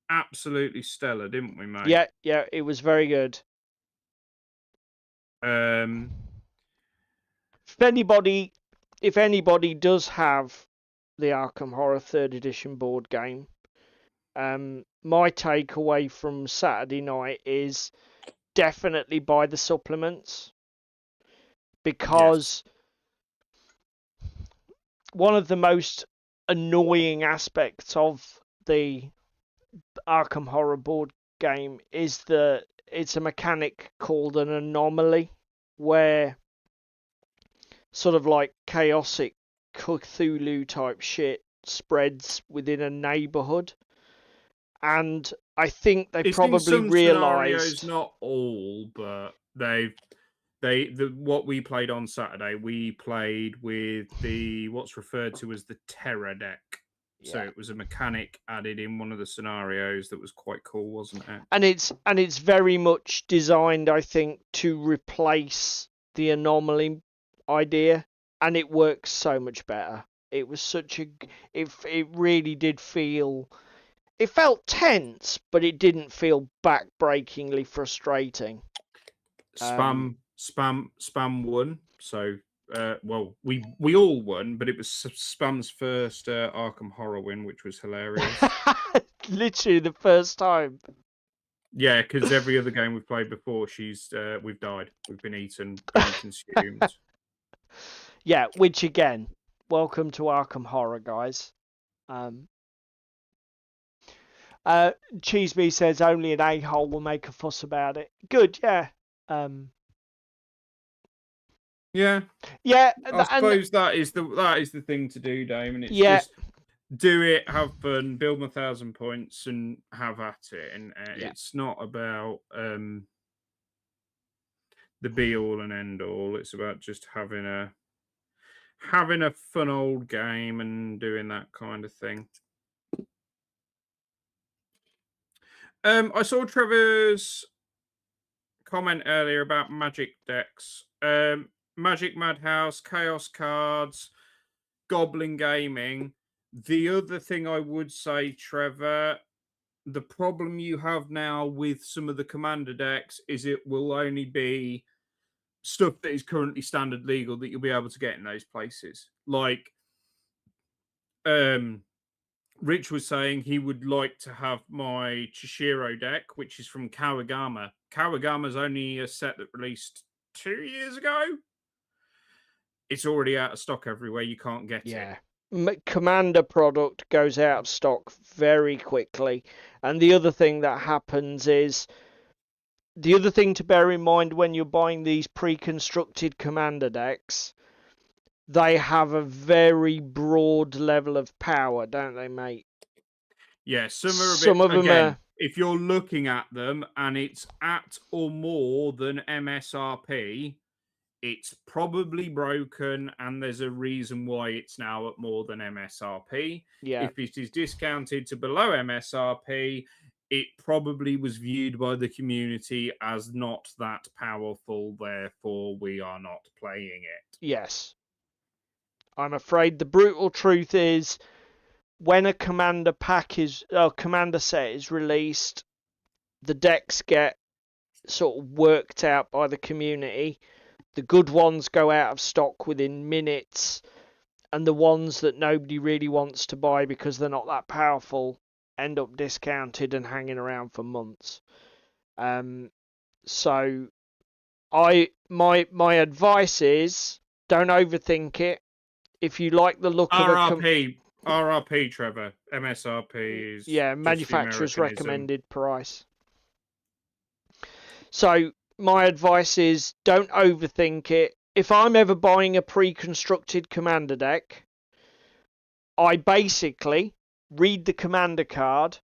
Absolutely stellar, didn't we, mate? Yeah, it was very good. If anybody does have the Arkham Horror 3rd edition board game. My takeaway from Saturday night is definitely buy the supplements, because one of the most annoying aspects of the Arkham Horror board game is that it's a mechanic called an anomaly, where sort of like chaotic Cthulhu type shit spreads within a neighborhood. And I think they It's probably in some realized, scenarios, not all, but what we played on Saturday, we played with what's referred to as the Terror deck. So yeah. it was a mechanic added in one of the scenarios that was quite cool, wasn't it? And it's very much designed, I think, to replace the anomaly idea, and it works so much better. It was such a it really did feel, it felt tense, but it didn't feel backbreakingly frustrating. Spam won. So well, we all won, but it was Spam's first Arkham Horror win, which was hilarious. Literally the first time. Yeah, because every other game we've played before, we've died. We've been eaten, been consumed. Yeah, which again, welcome to Arkham Horror, guys. Cheeseby says only an a-hole will make a fuss about it. Good, yeah. Yeah. Yeah, I suppose that is the thing to do, Damon. It's yeah. just do it, have fun, build my 1,000 points, and have at it. And Yeah. it's not about the be all and end all. It's about just having a fun old game and doing that kind of thing. I saw Trevor's comment earlier about magic decks. Magic Madhouse, Chaos Cards, Goblin Gaming. The other thing I would say, Trevor, the problem you have now with some of the commander decks is it will only be stuff that is currently standard legal that you'll be able to get in those places. Like, Rich was saying he would like to have my Chishiro deck, which is from Kawagama. Kawagama's only a set that released 2 years ago. It's already out of stock everywhere. You can't get it. Commander product goes out of stock very quickly. And the other thing that happens is, the other thing to bear in mind when you're buying these pre-constructed commander decks, they have a very broad level of power, don't they, mate? Yeah, some of them are. If you're looking at them and it's at or more than MSRP, it's probably broken, and there's a reason why it's now at more than MSRP. Yeah. If it is discounted to below MSRP, it probably was viewed by the community as not that powerful, therefore we are not playing it. Yes. I'm afraid the brutal truth is, when a commander set is released, the decks get sort of worked out by the community. The good ones go out of stock within minutes, and the ones that nobody really wants to buy because they're not that powerful end up discounted and hanging around for months. So my advice is, don't overthink it. If you like the look of RRP, Trevor, MSRP is manufacturer's recommended price. So my advice is, don't overthink it. If I'm ever buying a pre-constructed commander deck, I basically read the commander card.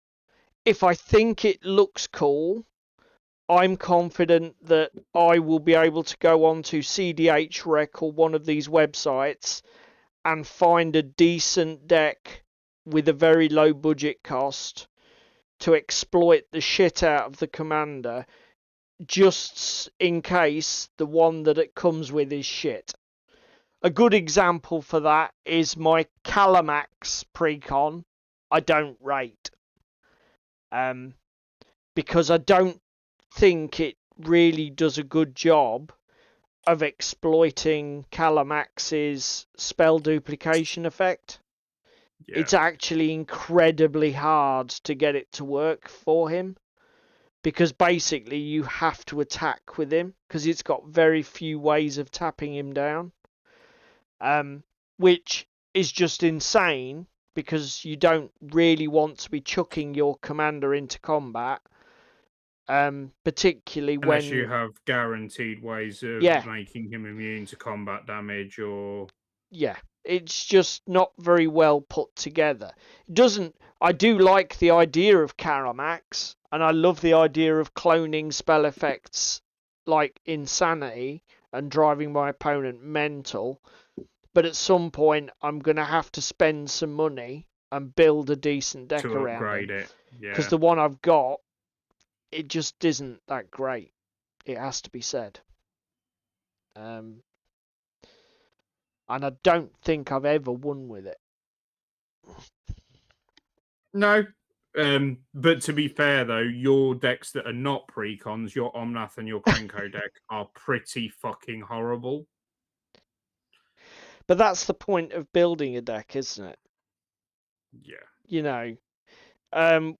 If I think it looks cool, I'm confident that I will be able to go on to CDH Rec or one of these websites and find a decent deck with a very low budget cost to exploit the shit out of the commander, just in case the one that it comes with is shit. A good example for that is my Calamax Precon. I don't rate. Because I don't think it really does a good job of exploiting Calamax's spell duplication effect. Yeah. It's actually incredibly hard to get it to work for him, because basically you have to attack with him because it's got very few ways of tapping him down, which is just insane because you don't really want to be chucking your commander into combat, particularly Unless you when, have guaranteed ways of yeah, making him immune to combat damage, or yeah, it's just not very well put together. It doesn't. I do like the idea of Karamax, and I love the idea of cloning spell effects like Insanity and driving my opponent mental. But at some point, I'm gonna have to spend some money and build a decent deck to around him, upgrade it. because Yeah. the one I've got, it just isn't that great. It has to be said. And I don't think I've ever won with it. No. But to be fair though, your decks that are not precons, your Omnath and your Krenko deck, are pretty fucking horrible. But that's the point of building a deck, isn't it? Yeah. You know,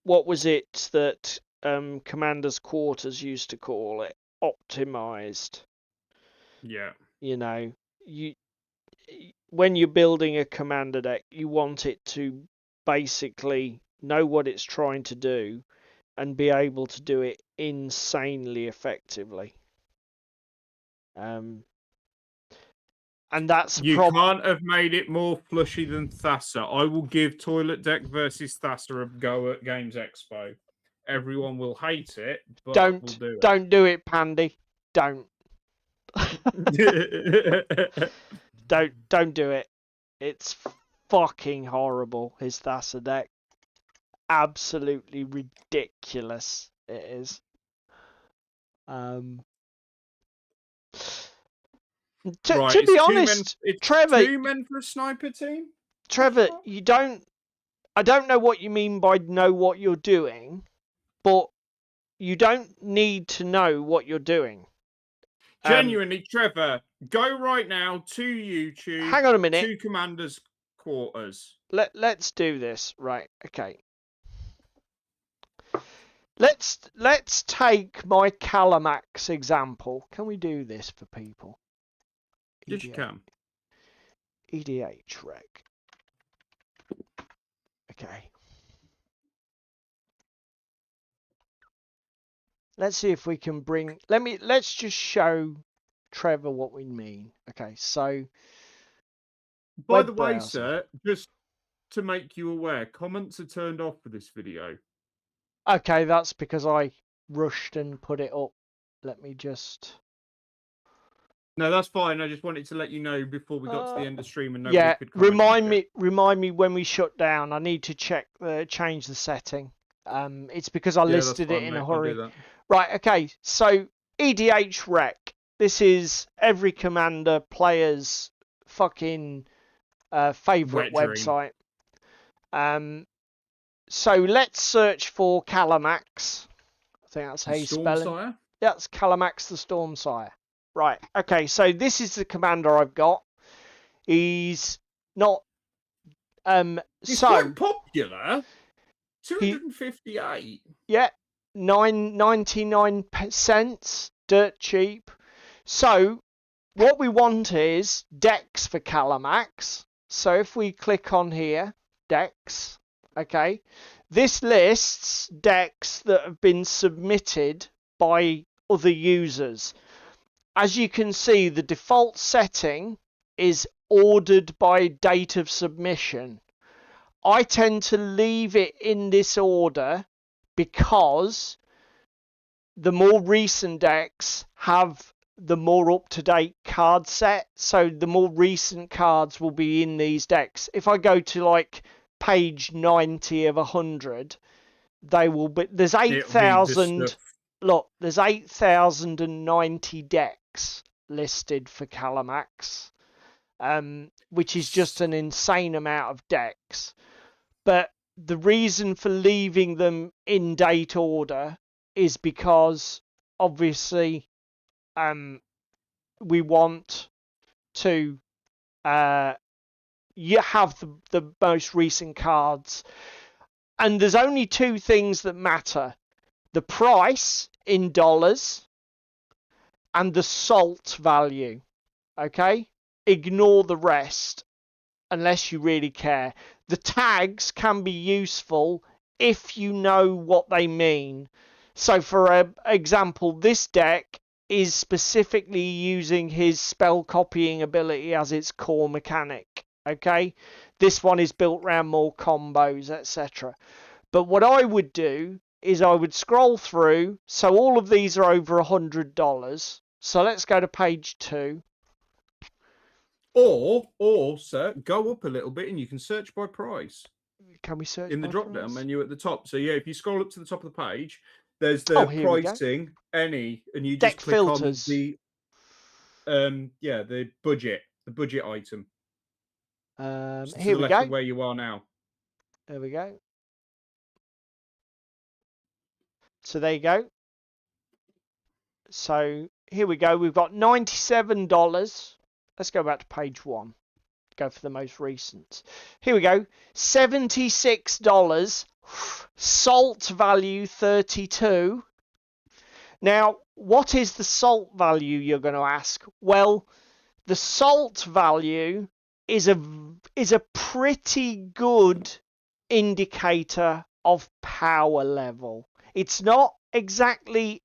what was it that Commander's Quarters used to call it? Optimized. Yeah. You know, when you're building a commander deck, you want it to basically know what it's trying to do and be able to do it insanely effectively. And that's a You problem. can't have made it more flushy than Thassa. I will give Toilet Deck versus Thassa a go at Games Expo. Everyone will hate it, but we'll do Don't do it, Pandy. Don't. it. Don't do it. It's fucking horrible, his Thassa deck. Absolutely ridiculous it is. To be honest, Trevor, 2 men for a sniper team. Trevor, I don't know what you mean by know what you're doing, but you don't need to know what you're doing. Genuinely, Trevor, go right now to YouTube. Hang on a minute. To Commander's Quarters. Let's do this. Right, okay. Let's take my Calamax example. Can we do this for people? Yes, you can. EDH rec. Okay. Let's see if we can bring. Let's just show Trevor what we mean. Okay, so. By the way, sir, just to make you aware, comments are turned off for this video. Okay, that's because I rushed and put it up. Let me just. No, that's fine. I just wanted to let you know before we got to the end of stream and nobody Yeah, could comment. remind me when we shut down. I need to change the setting. It's because I listed it in a hurry. Right, okay. So EDH rec. This is every commander player's fucking favorite website. So let's search for Calamax. I think that's how you spell it. Yeah, that's Calamax the Stormsire. Right, okay, so this is the commander I've got. He's not He's quite popular. 258. Yeah, 99 cents, dirt cheap. So what we want is decks for Calamax. So if we click on here, decks, okay, this lists decks that have been submitted by other users. As you can see, the default setting is ordered by date of submission. I tend to leave it in this order because the more recent decks have the more up-to-date card set, so the more recent cards will be in these decks. If I go to like page 90 of 100, they will be. There's 8,000. Look, there's 8,090 decks listed for Calamax, which is just an insane amount of decks. But the reason for leaving them in date order is because obviously we want to you have the most recent cards. And there's only two things that matter: the price in dollars and the salt value. Okay? Ignore the rest unless you really care. The tags can be useful if you know what they mean. So for example, this deck is specifically using his spell copying ability as its core mechanic. Okay? This one is built around more combos, etc. But what I would do is I would scroll through. So all of these are over $100. So let's go to page 2. Or, sir, go up a little bit and you can search by price Can we search in the by drop-down price? menu at the top. So yeah, if you scroll up to the top of the page, there's Oh, the here we go. pricing, and you Deck just click on filters. the the budget item. To Here the we left go. of where you are now. There we go. So there you go. So here we go. We've got $97. Let's go back to page 1. Go for the most recent. Here we go. $76. Salt value 32. Now, what is the salt value, you're going to ask? Well, the salt value is a pretty good indicator of power level. It's not exactly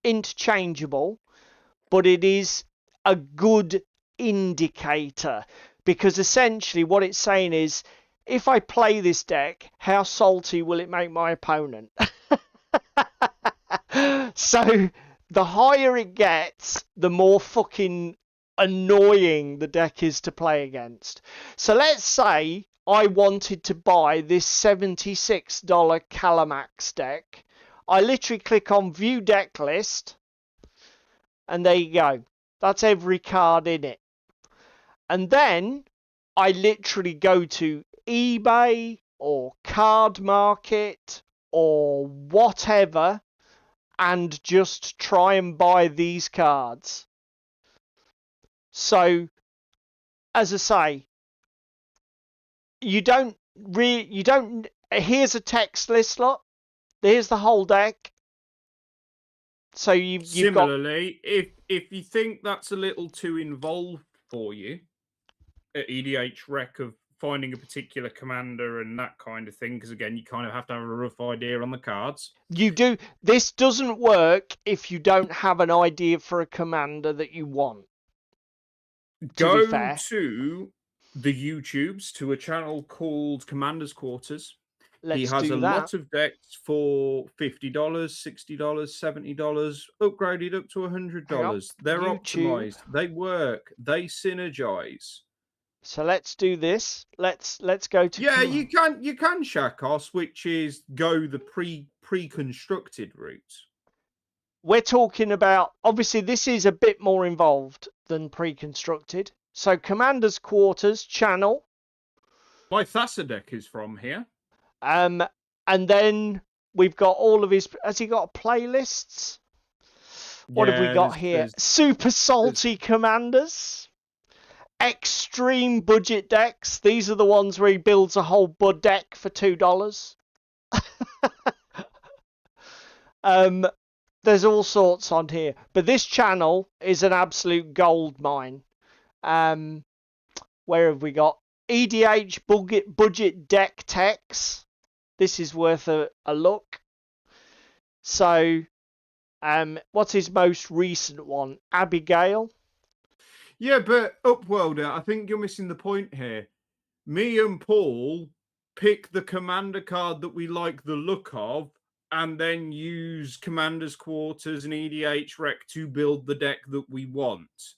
interchangeable, but it is a good indicator, because essentially what it's saying is, if I play this deck, how salty will it make my opponent? So the higher it gets, the more fucking annoying the deck is to play against. So let's say I wanted to buy this $76 Calamax deck. I literally click on view deck list, and there you go. That's every card in it. And then I literally go to eBay or Card Market or whatever and just try and buy these cards. So, as I say, here's a text list, lot. Here's the whole deck. So you've got... Similarly, if you think that's a little too involved for you at EDH Rec of finding a particular commander and that kind of thing, because again, you kind of have to have a rough idea on the cards. You do. This doesn't work if you don't have an idea for a commander that you want. Go to the YouTubes to a channel called Commander's Quarters. He has a lot of decks for $50, $60, $70, upgraded up to $100. They're optimized. They work. They synergize. So let's do this. Let's go to... Yeah, you can Shakos, which is go the pre-constructed route. We're talking about, obviously this is a bit more involved than pre-constructed. So Commander's Quarters channel. My Thassa deck is from here. And then we've got all of his... Has he got playlists? What have we got here? Super salty commanders. Extreme budget decks. These are the ones where he builds a whole bud deck for $2. There's all sorts on here. But this channel is an absolute gold mine. Where have we got? EDH budget deck techs. This is worth a look. So, what's his most recent one? Abigail. Yeah, but Upworlder, I think you're missing the point here. Me and Paul pick the commander card that we like the look of, and then use Commander's Quarters and EDH Rec to build the deck that we want.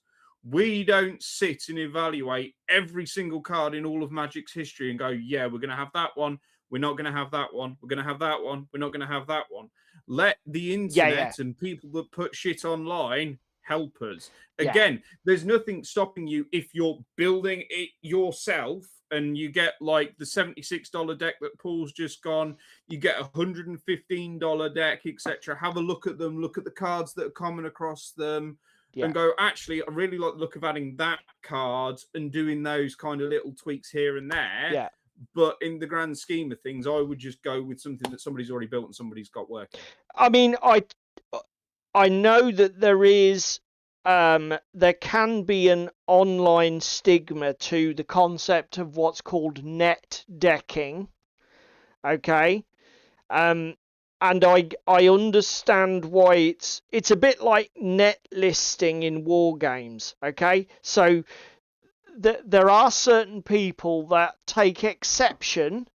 We don't sit and evaluate every single card in all of Magic's history and go, yeah, we're going to have that one. We're not going to have that one. We're going to have that one. We're not going to have that one. Let the internet and people that put shit online help us. Again, there's nothing stopping you if you're building it yourself and you get like the $76 deck that Paul's just gone, you get a $115 deck, etc. Have a look at them, look at the cards that are common across them, Yeah. and go, actually, I really like the look of adding that card and doing those kind of little tweaks here and there. Yeah. But in the grand scheme of things, I would just go with something that somebody's already built and somebody's got working. I mean, I know that there can be an online stigma to the concept of what's called net decking. Okay. And I understand why it's a bit like net listing in war games. Okay. So there are certain people that take exception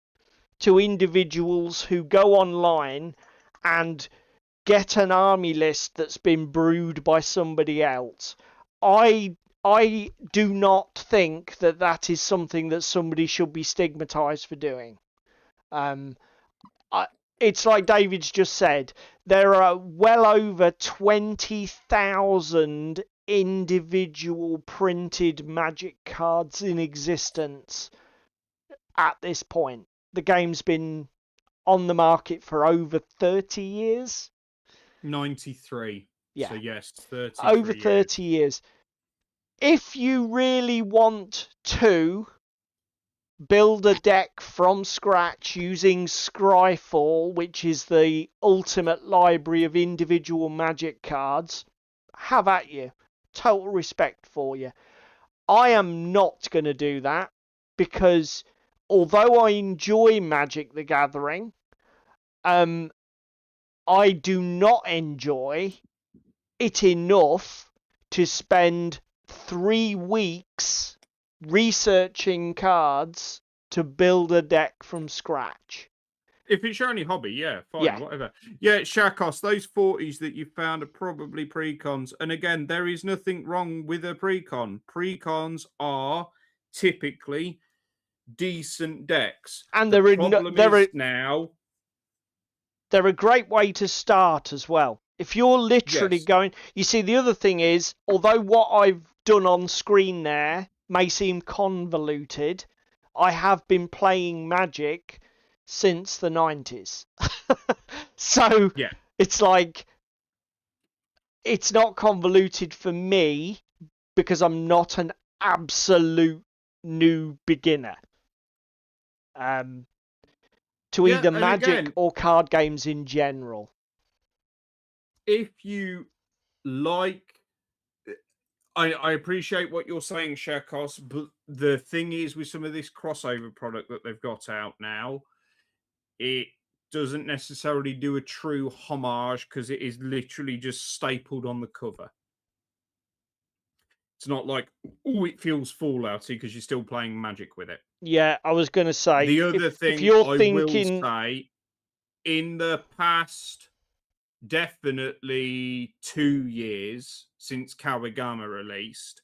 to individuals who go online and get an army list that's been brewed by somebody else. I do not think that that is something that somebody should be stigmatized for doing. It's like David's just said. There are well over 20,000 individual printed Magic cards in existence at this point. The game's been on the market for over 30 years. 93. Yeah. So yes, 30. Over 30 years. If you really want to build a deck from scratch using Scryfall, which is the ultimate library of individual Magic cards, have at you. Total respect for you. I am not going to do that because although I enjoy Magic the Gathering, I do not enjoy it enough to spend 3 weeks researching cards to build a deck from scratch. If it's your only hobby, yeah, fine, Yeah. whatever. Yeah, Shakos, those 40s that you found are probably precons. And again, there is nothing wrong with a precon. Precons are typically decent decks. And The problem is now... They're a great way to start as well. If you're literally Yes. going... You see, the other thing is, although what I've done on screen there may seem convoluted, I have been playing Magic since the 90s. So Yeah. it's like, it's not convoluted for me because I'm not an absolute new beginner to Yeah, either and Magic again, or card games in general. if you like... I appreciate what you're saying, Shakos, but the thing is with some of this crossover product that they've got out now, it doesn't necessarily do a true homage because it is literally just stapled on the cover. It's not like, oh, it feels Fallouty because you're still playing Magic with it. Yeah, I was going to say, The other if thing you're I thinking... will say, in the past, definitely 2 years since Kawagama released,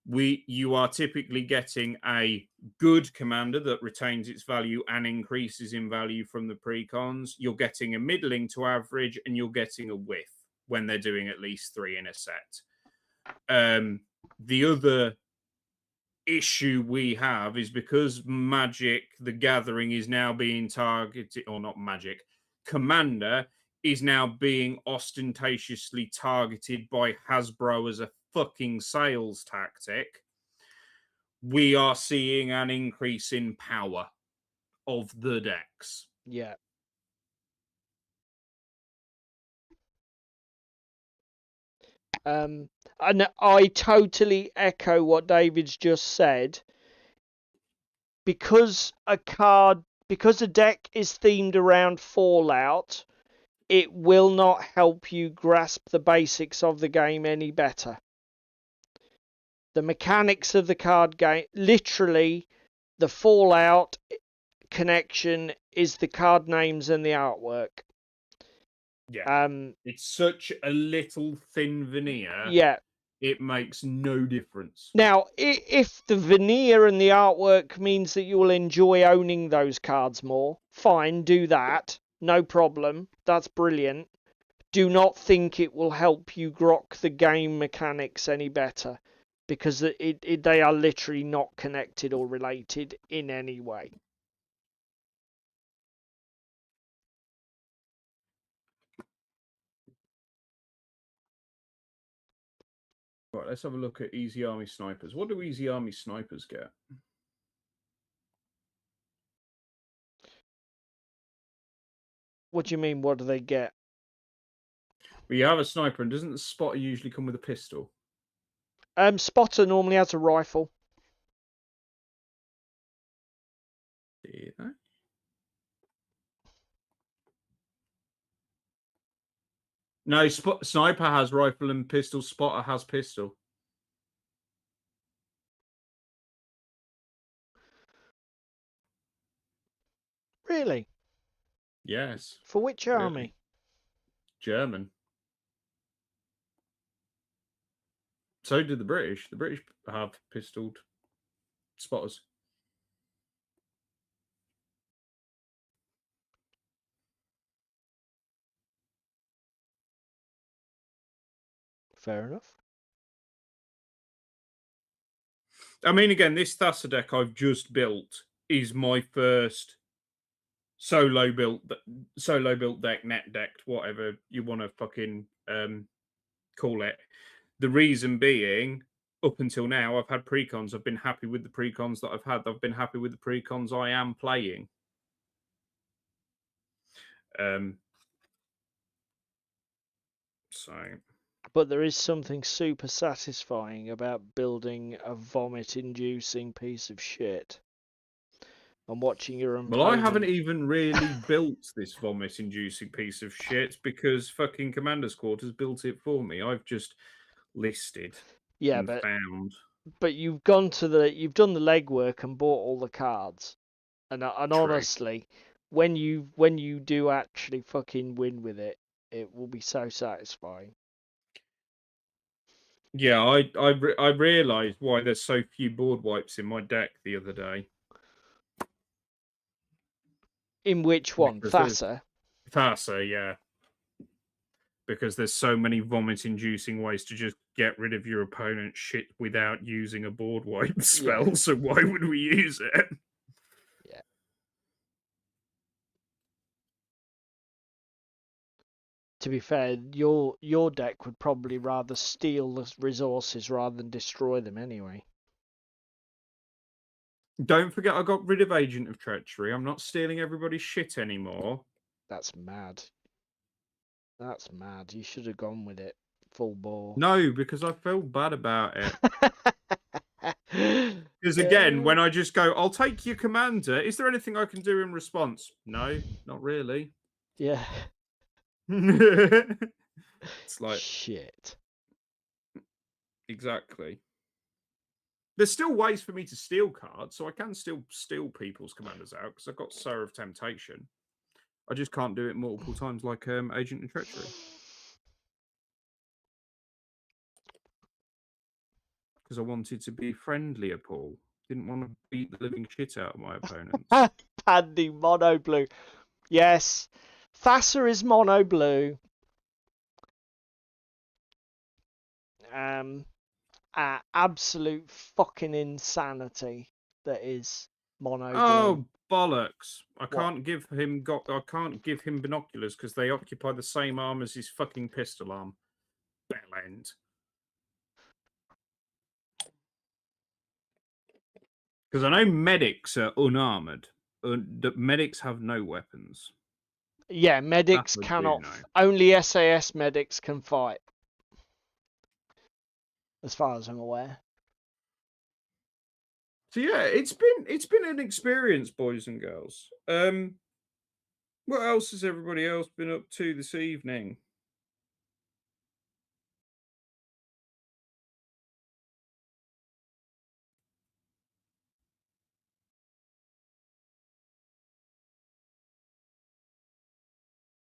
you are typically getting a good commander that retains its value and increases in value from the precons. You're getting a middling to average, and you're getting a whiff when they're doing at least 3 in a set. The other issue we have is because Magic the Gathering is now being targeted, or not Magic, Commander is now being ostentatiously targeted by Hasbro as a fucking sales tactic. We are seeing an increase in power of the decks. Yeah. And I totally echo what David's just said. Because a deck is themed around Fallout, it will not help you grasp the basics of the game any better. The mechanics of the card game, literally, the Fallout connection is the card names and the artwork. Yeah. It's such a little thin veneer. Yeah. It makes no difference. Now, if the veneer and the artwork means that you will enjoy owning those cards more, fine, do that. No problem. That's brilliant. Do not think it will help you grok the game mechanics any better, because they are literally not connected or related in any way. Right, let's have a look at Easy Army Snipers. What do Easy Army Snipers get? What do you mean? What do they get? Well, you have a sniper, and doesn't the spotter usually come with a pistol? Spotter normally has a rifle. Do they? No, sniper has rifle and pistol. Spotter has pistol. Really? Yes. For which Really. army? German. So do the British. The British have pistoled spotters. Fair enough. I mean, again, this Thassa deck I've just built is my first solo built deck, net decked, whatever you want to fucking call it. The reason being, up until now, I've had precons. I've been happy with the precons that I've had. I've been happy with the precons I am playing. So, But there is something super satisfying about building a vomit-inducing piece of shit and watching your opponent. well, I haven't even really built this vomit-inducing piece of shit because fucking Commander's Quarters built it for me. I've just listed and found. But you've done the legwork and bought all the cards, and honestly, when you do actually fucking win with it, it will be so satisfying. Yeah, I realised why there's so few board wipes in my deck the other day. In which one? Thassa? Thassa, yeah. Because there's so many vomit-inducing ways to just get rid of your opponent's shit without using a board wipe spell, yeah. So why would we use it? Yeah. To be fair, your deck would probably rather steal the resources rather than destroy them anyway. Don't forget I got rid of Agent of Treachery. I'm not stealing everybody's shit anymore. That's mad. That's mad. You should have gone with it full bore. No, because I felt bad about it. Because again, when I just go, I'll take your commander. Is there anything I can do in response? No, not really. Yeah. It's like shit. Exactly. There's still ways for me to steal cards, so I can still steal people's commanders out because I've got Sir of Temptation. I just can't do it multiple times like Agent of Treachery. Because I wanted to be friendlier, Paul. Didn't want to beat the living shit out of my opponents. Pandy mono blue. Yes. Thassa is mono blue. Absolute fucking insanity that is mono blue. Oh bollocks! I can't give him binoculars because they occupy the same arm as his fucking pistol arm. Bell end. Because I know medics are unarmored. Medics have no weapons. Yeah, medics cannot. Only SAS medics can fight, as far as I'm aware. So yeah, it's been an experience, boys and girls. What else has everybody else been up to this evening?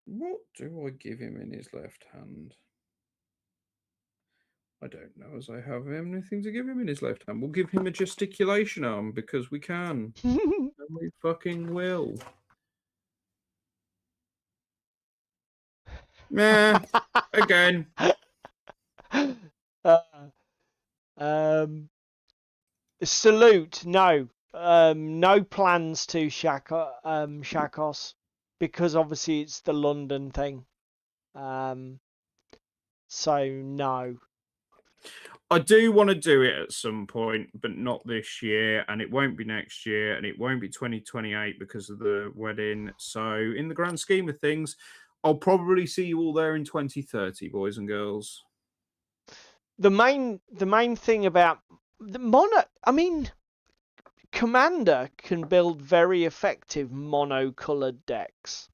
What do I give him in his left hand? I don't know as I have anything to give him in his left hand. We'll give him a gesticulation arm because we can. And we fucking will. Nah, again. Salute, no. No plans to Shakos, because obviously it's the London thing. So no. I do want to do it at some point, but not this year, and it won't be next year, and it won't be 2028 because of the wedding. So, in the grand scheme of things, I'll probably see you all there in 2030, boys and girls. The main thing about the mono, I mean, Commander can build very effective mono-colored decks.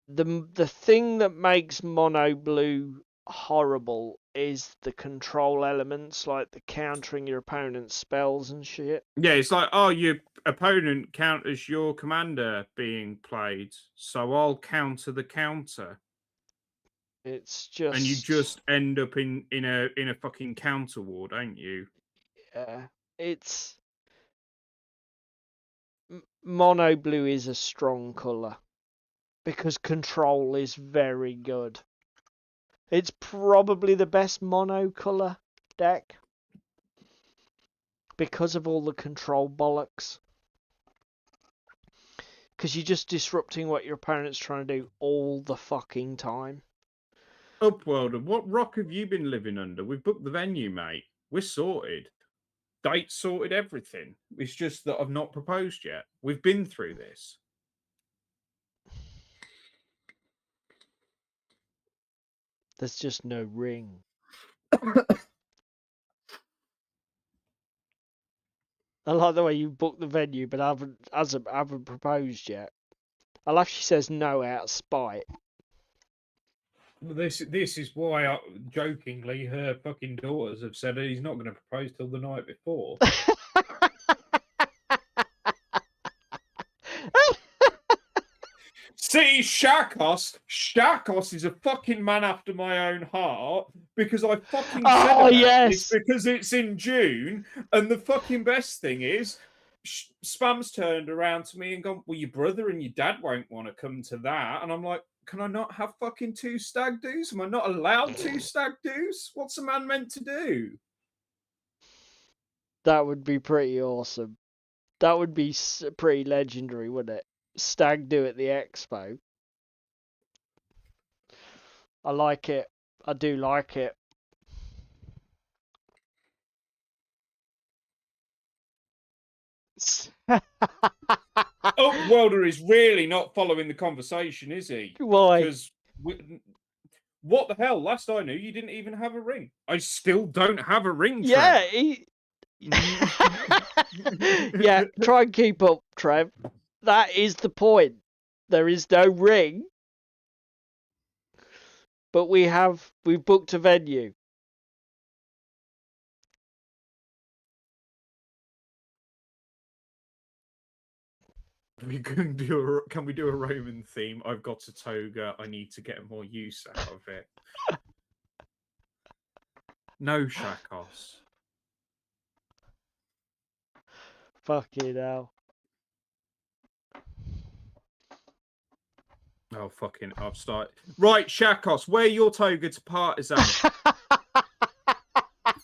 The thing that makes mono blue horrible is the control elements, like the countering your opponent's spells and shit. Yeah, it's like, oh, your opponent counters your commander being played, so I'll counter the counter. It's just, and you just end up in a fucking counter war, don't you? yeah, it's mono blue is a strong color because control is very good. It's probably the best mono color deck because of all the control bollocks. Because you're just disrupting what your opponent's trying to do all the fucking time. Upworlder, what rock have you been living under? We've booked the venue, mate. We're sorted. Date sorted, everything. It's just that I've not proposed yet. We've been through this. There's just no ring. I like the way you booked the venue, but I haven't proposed yet. I love she says no out of spite. This is why, jokingly, her fucking daughters have said he's not going to propose till the night before. See, Shakos is a fucking man after my own heart because I fucking said about this because it's in June, and the fucking best thing is Spam's turned around to me and gone, well, your brother and your dad won't want to come to that, and I'm like, can I not have fucking 2 stag do's? Am I not allowed 2 stag do's? What's a man meant to do? That would be pretty awesome. That would be pretty legendary, wouldn't it? Stag do at the expo. I like it. I do like it. Upworlder is really not following the conversation, is he? Why? Because what the hell? Last I knew, you didn't even have a ring. I still don't have a ring. Yeah. Yeah. Try and keep up, Trev. That is the point. There is no ring, but we've booked a venue. Can we do a Roman theme? I've got a toga. I need to get more use out of it. No, Shakos. Fucking hell. Oh, fucking, I've started. Right, Shakos, wear your toga to Partisan.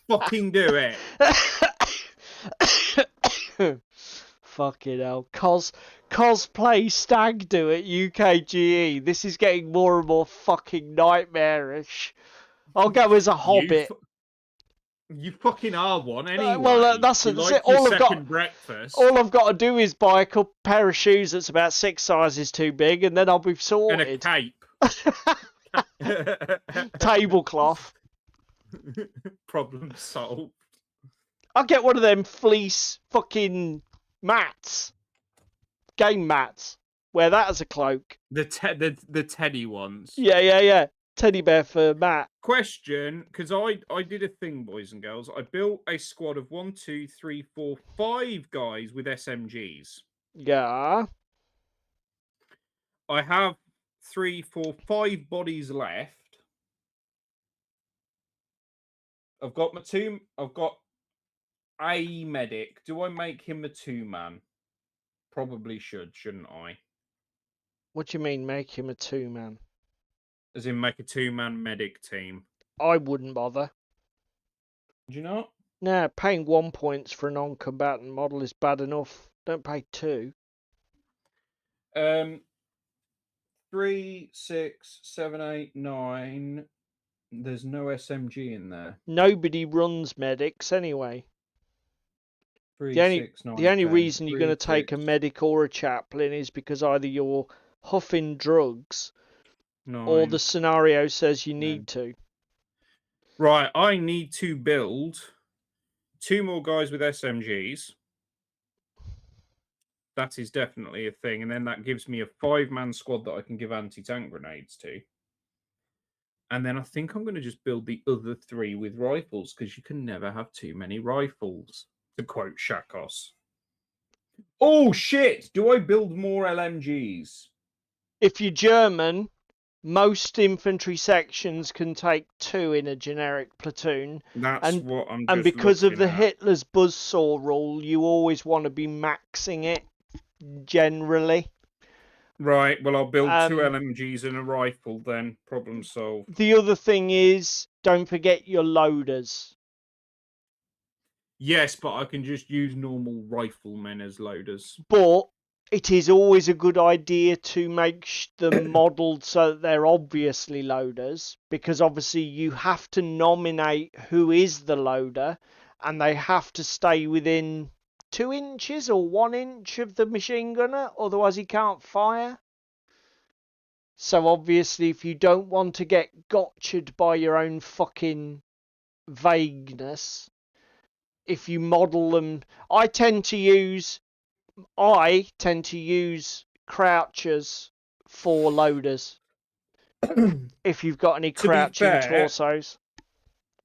Fucking do it. Fucking hell. Cosplay stag do at UKGE. This is getting more and more fucking nightmarish. I'll go as a hobbit. You fucking are one anyway. Well, that's it. All I've got. Breakfast. All I've got to do is buy a pair of shoes that's about 6 sizes too big, and then I'll be sorted. And a cape. Tablecloth. Problem solved. I'll get one of them fleece fucking mats. Game mats. Wear that as a cloak. The teddy ones. Yeah. Teddy bear for Matt. Question, because I did a thing, boys and girls. I built a squad of 1, 2, 3, 4, 5 guys with SMGs. Yeah. I have 3, 4, 5 bodies left. I've got a medic. Do I make him a 2-man? Probably shouldn't I? What do you mean, make him a 2-man? As in, make a 2-man medic team. I wouldn't bother. Do you not? Nah, paying 1 points for a non-combatant model is bad enough. Don't pay 2. 3, 6, 7, 8, 9. There's no SMG in there. Nobody runs medics anyway. The only 36910. reason you're going to take a 36. medic or a chaplain is because either you're huffing drugs or the 9. scenario says you No. need to. Right, I need to build 2 more guys with SMGs. That is definitely a thing, and then that gives me a 5-man squad that I can give anti-tank grenades to. And then I think I'm going to just build the other 3 with rifles, because you can never have too many rifles, to quote Shakos. Oh, shit! Do I build more LMGs? If you're German, most infantry sections can take 2 in a generic platoon. That's what I'm just And because of looking the at. Hitler's buzzsaw rule, you always want to be maxing it, generally. Right, well, I'll build 2 LMGs and a rifle then. Problem solved. The other thing is, don't forget your loaders. Yes, but I can just use normal riflemen as loaders. But it is always a good idea to make them modelled so that they're obviously loaders, because obviously you have to nominate who is the loader, and they have to stay within 2 inches or 1 inch of the machine gunner, otherwise he can't fire. So obviously, if you don't want to get gotcha'd by your own fucking vagueness, if you model them, I tend to use crouchers for loaders. If you've got any crouching torsos.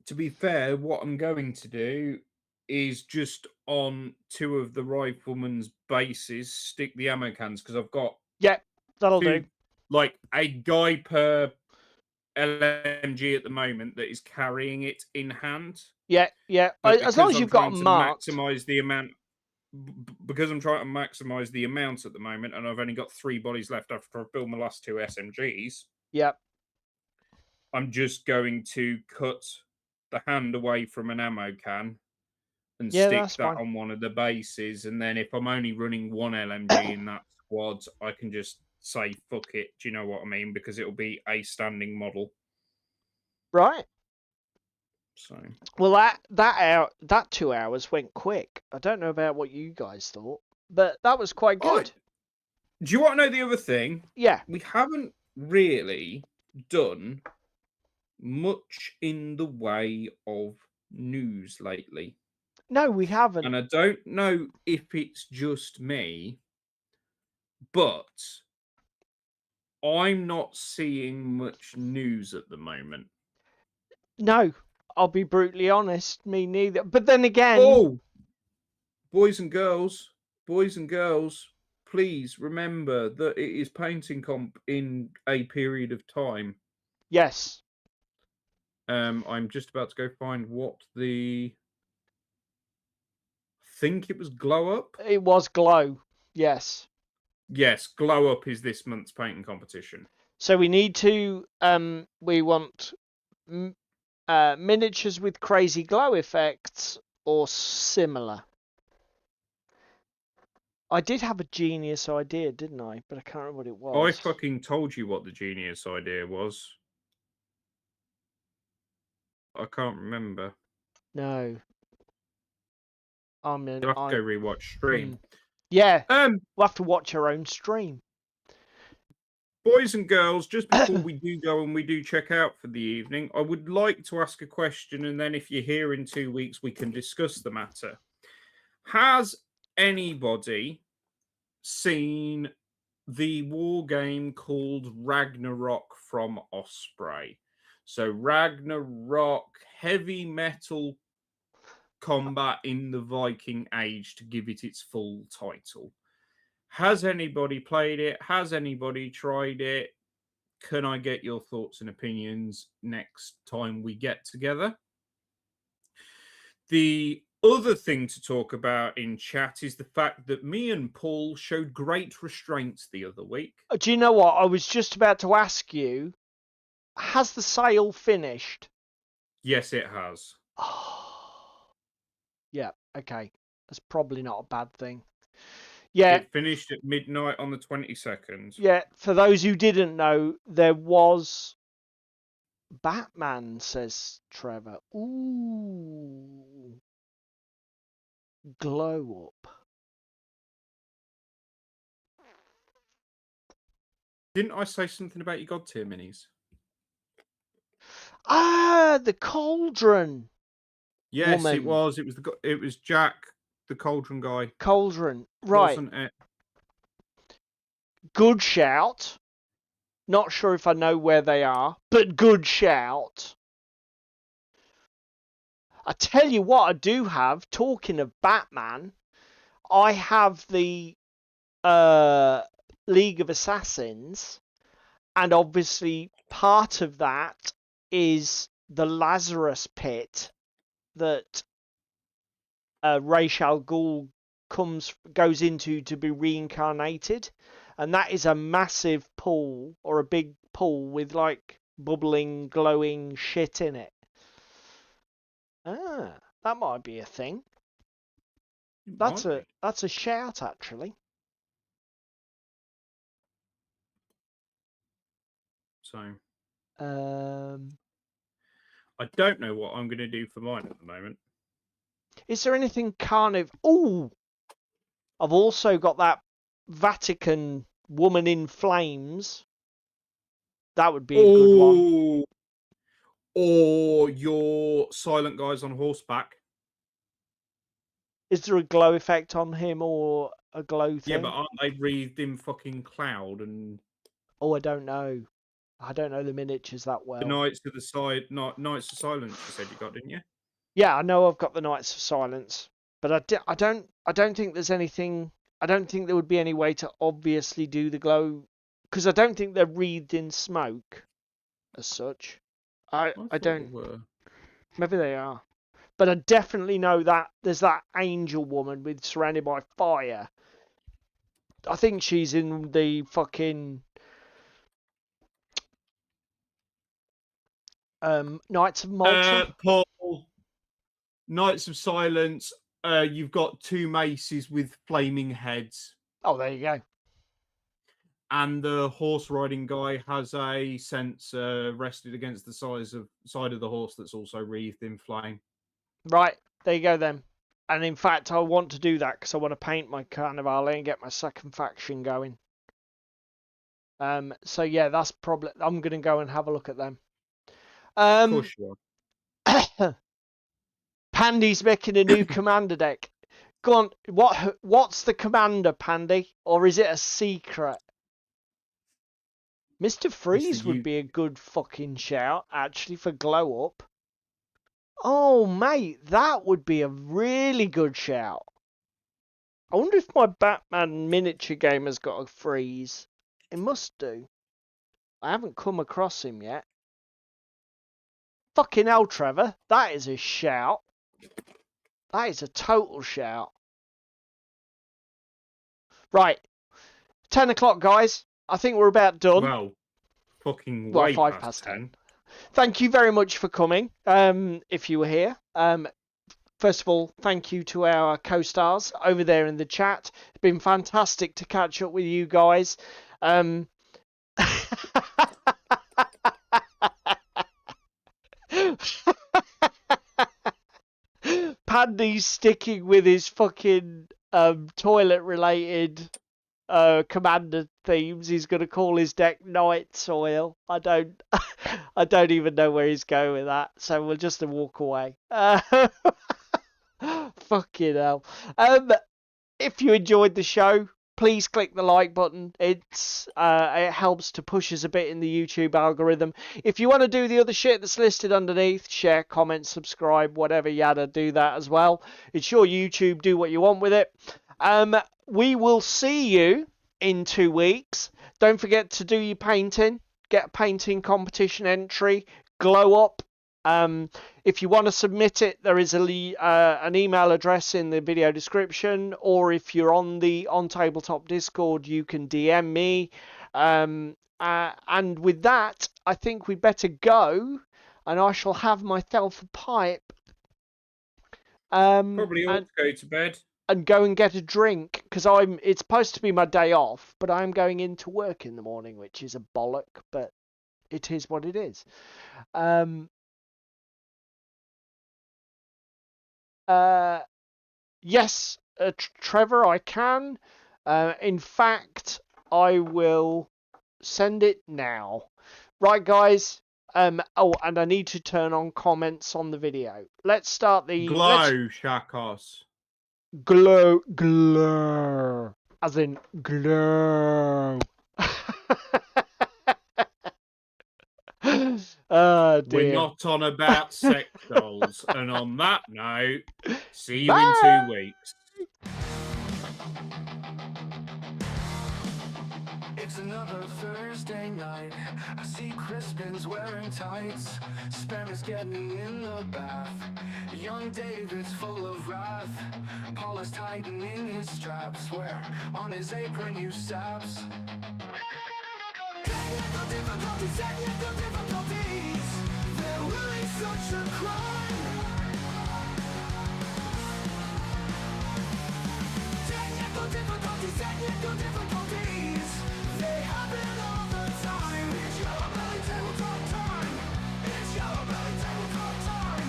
To be fair, what I'm going to do is just on 2 of the riflemen's bases stick the ammo cans, because I've got that'll do. Like a guy per LMG at the moment that is carrying it in hand. Yeah. As long as you've got them marked. Maximize the amount, because I'm trying to maximize the amount at the moment, and I've only got 3 bodies left after I've built my last 2 SMGs. Yep. I'm just going to cut the hand away from an ammo can and stick that on one of the bases, and then if I'm only running 1 LMG in that squad, I can just say fuck it. Do you know what I mean? Because it'll be a standing model. Right. So well, that 2 hours went quick. I don't know about what you guys thought, but that was quite good. Do you want to know the other thing? Yeah. We haven't really done much in the way of news lately. No, we haven't. And I don't know if it's just me, but I'm not seeing much news at the moment. No, I'll be brutally honest, me neither. But then again... Oh! Boys and girls, please remember that it is painting comp in a period of time. Yes. I'm just about to go find what the... I think it was Glow Up? It was Glow, yes. Yes, Glow Up is this month's painting competition. So we need to... we want miniatures with crazy glow effects or similar. I did have a genius idea, didn't I? But I can't remember what it was. I fucking told you what the genius idea was. I can't remember. No. You'll have to go rewatch stream. Yeah. We'll have to watch our own stream. Boys and girls, just before we do go and we do check out for the evening, I would like to ask a question, and then if you're here in 2 weeks, we can discuss the matter. Has anybody seen the war game called Ragnarok from Osprey? So Ragnarok, heavy metal combat in the Viking Age, to give it its full title. Has anybody played it? Has anybody tried it? Can I get your thoughts and opinions next time we get together? The other thing to talk about in chat is the fact that me and Paul showed great restraint the other week. Do you know what? I was just about to ask you, has the sale finished? Yes, it has. Yeah, okay. That's probably not a bad thing. Yeah. It finished at midnight on the 22nd. Yeah, for those who didn't know, there was Batman, says Trevor. Ooh. Glow up. Didn't I say something about your God tier minis? Ah, the cauldron. Yes, Woman. it was. It was Jack, the cauldron guy. Cauldron. Right. Wasn't it? Good shout. Not sure if I know where they are, but good shout. I tell you what I do have, talking of Batman, I have the League of Assassins, and obviously part of that is the Lazarus pit that Ra's al Ghul goes into to be reincarnated, and that is a massive pool, or a big pool with like bubbling, glowing shit in it. Ah, that might be a thing. It That's might be. that's a shout, actually. So Um, I don't know what I'm going to do for mine at the moment. is there anything carniv? Oh, I've also got that Vatican woman in flames. That would be a good one. Or your silent guys on horseback. Is there a glow effect on him or a glow thing? Yeah, but aren't they wreathed in fucking cloud and Oh, I don't know. I don't know the miniatures that well. the Knights of the Side, Knights of Silence? You said you got, didn't you? Yeah, I know I've got the Knights of Silence, but I don't think there's anything. I don't think there would be any way to obviously do the glow, because I don't think they're wreathed in smoke as such. I thought don't. they were. Maybe they are, but I definitely know that there's that angel woman with surrounded by fire. I think she's in the fucking Knights of Malta. Paul, Knights of Silence. You've got two maces with flaming heads, Oh, there you go. and the horse riding guy has a sensor rested against the side of the horse that's also wreathed in flame. Right, there you go then. And in fact, I want to do that because I want to paint my Carnivale and get my second faction going. So yeah, that's probably. I'm gonna go and have a look at them. Of course you are. Pandy's making a new commander deck. Go on, what's the commander, Pandy? Or is it a secret? Mr. Freeze would be a good fucking shout, actually, for glow up. Oh, mate, that would be a really good shout. I wonder if my Batman miniature game has got a freeze. It must do. I haven't come across him yet. Fucking hell, Trevor. That is a shout. That is a total shout. Right. 10 o'clock, guys. I think we're about done. Well, fucking Well, way 5 past 10. Thank you very much for coming, if you were here. First of all, thank you to our co-stars over there in the chat. It's been fantastic to catch up with you guys. Pandy's sticking with his fucking toilet-related commander themes. He's going to call his deck Night Soil. I don't even know where he's going with that. So we'll just walk away. Fucking hell. If you enjoyed the show, please click the like button. It helps to push us a bit in the YouTube algorithm. If you want to do the other shit that's listed underneath, share, comment, subscribe, whatever yada, do that as well. It's your YouTube. Do what you want with it. We will see you in 2 weeks. Don't forget to do your painting. Get a painting competition entry. Glow up. If you want to submit it, there is an email address in the video description, or if you're on the Tabletop Discord, you can DM me. And with that, I think we'd better go, and I shall have myself a pipe. Probably ought to go to bed. And go and get a drink, because it's supposed to be my day off, but I'm going into work in the morning, which is a bollock, but it is what it is. Yes, Trevor, I can. In fact, I will send it now. Right, guys. Oh, and I need to turn on comments on the video. Let's start the Glow, Shakos. glow, as in glow. Oh, dear. We're not on about sex dolls. And on that note, see you in Bye. 2 weeks. It's another Thursday night. I see Crispin's wearing tights. Spam is getting in the bath. Young David's full of wrath. Paul is tightening his straps. Where on his apron you saps. Technical difficulties, technical difficulties. They're really such a crime. Technical difficulties, technical difficulties. They happen all the time. It's Yellow Belly Tabletop time. It's Yellow Belly Tabletop time.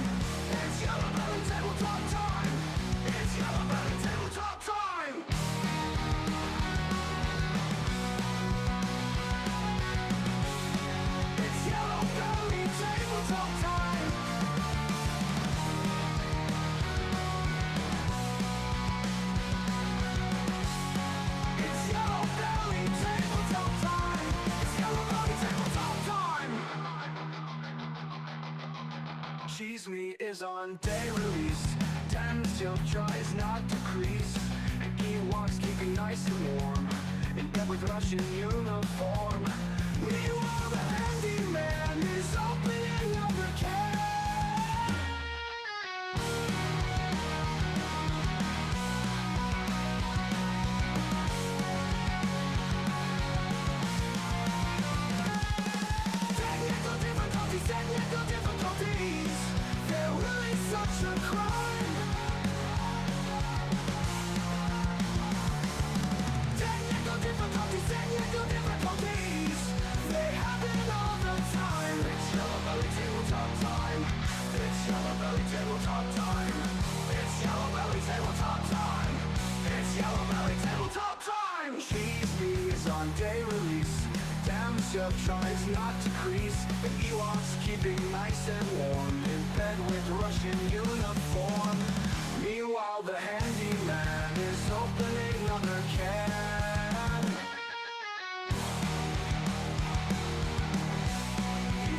It's Yellow Belly Tabletop time. It's Yellow Belly Tabletop time. It's Yellow Belly Tabletop time. It's Yellow Belly Tabletop time. It's Yellow Belly Tabletop time. Cheese Me is on day release. Dan still tries not to crease. And Ewok's keeping nice and warm. In bed with Russian uniform. Meanwhile, the handyman is opening up the can. Technical difficulties, technical difficulties. They're really such a crime. Technical difficulties, technical difficulties. They happen all the time. It's Yellow Belly Tabletop time. It's Yellow Belly Tabletop time. It's Yellow Belly Tabletop time. It's Yellow Belly Tabletop time. Cheese Me is on day release. Damn Chef tries not to crease. But Ewok's keeping nice and warm. In bed with Russian uniform. Meanwhile, the handyman is opening another can.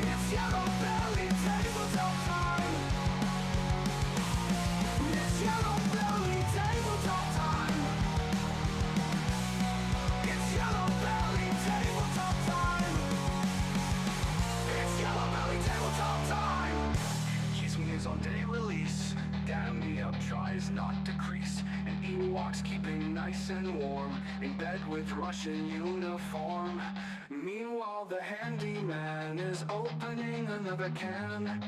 It's Yellow Belly Tabletop time. It's Yellow Belly Tabletop time. It's Yellow Belly Tabletop time. It's Yellow Belly Tabletop time. Kiss Me is on day release. Damn Me Up tries not to crease. And Ewok's keeping nice and warm. In bed with Russian uniform. Meanwhile, the handyman is opening another can.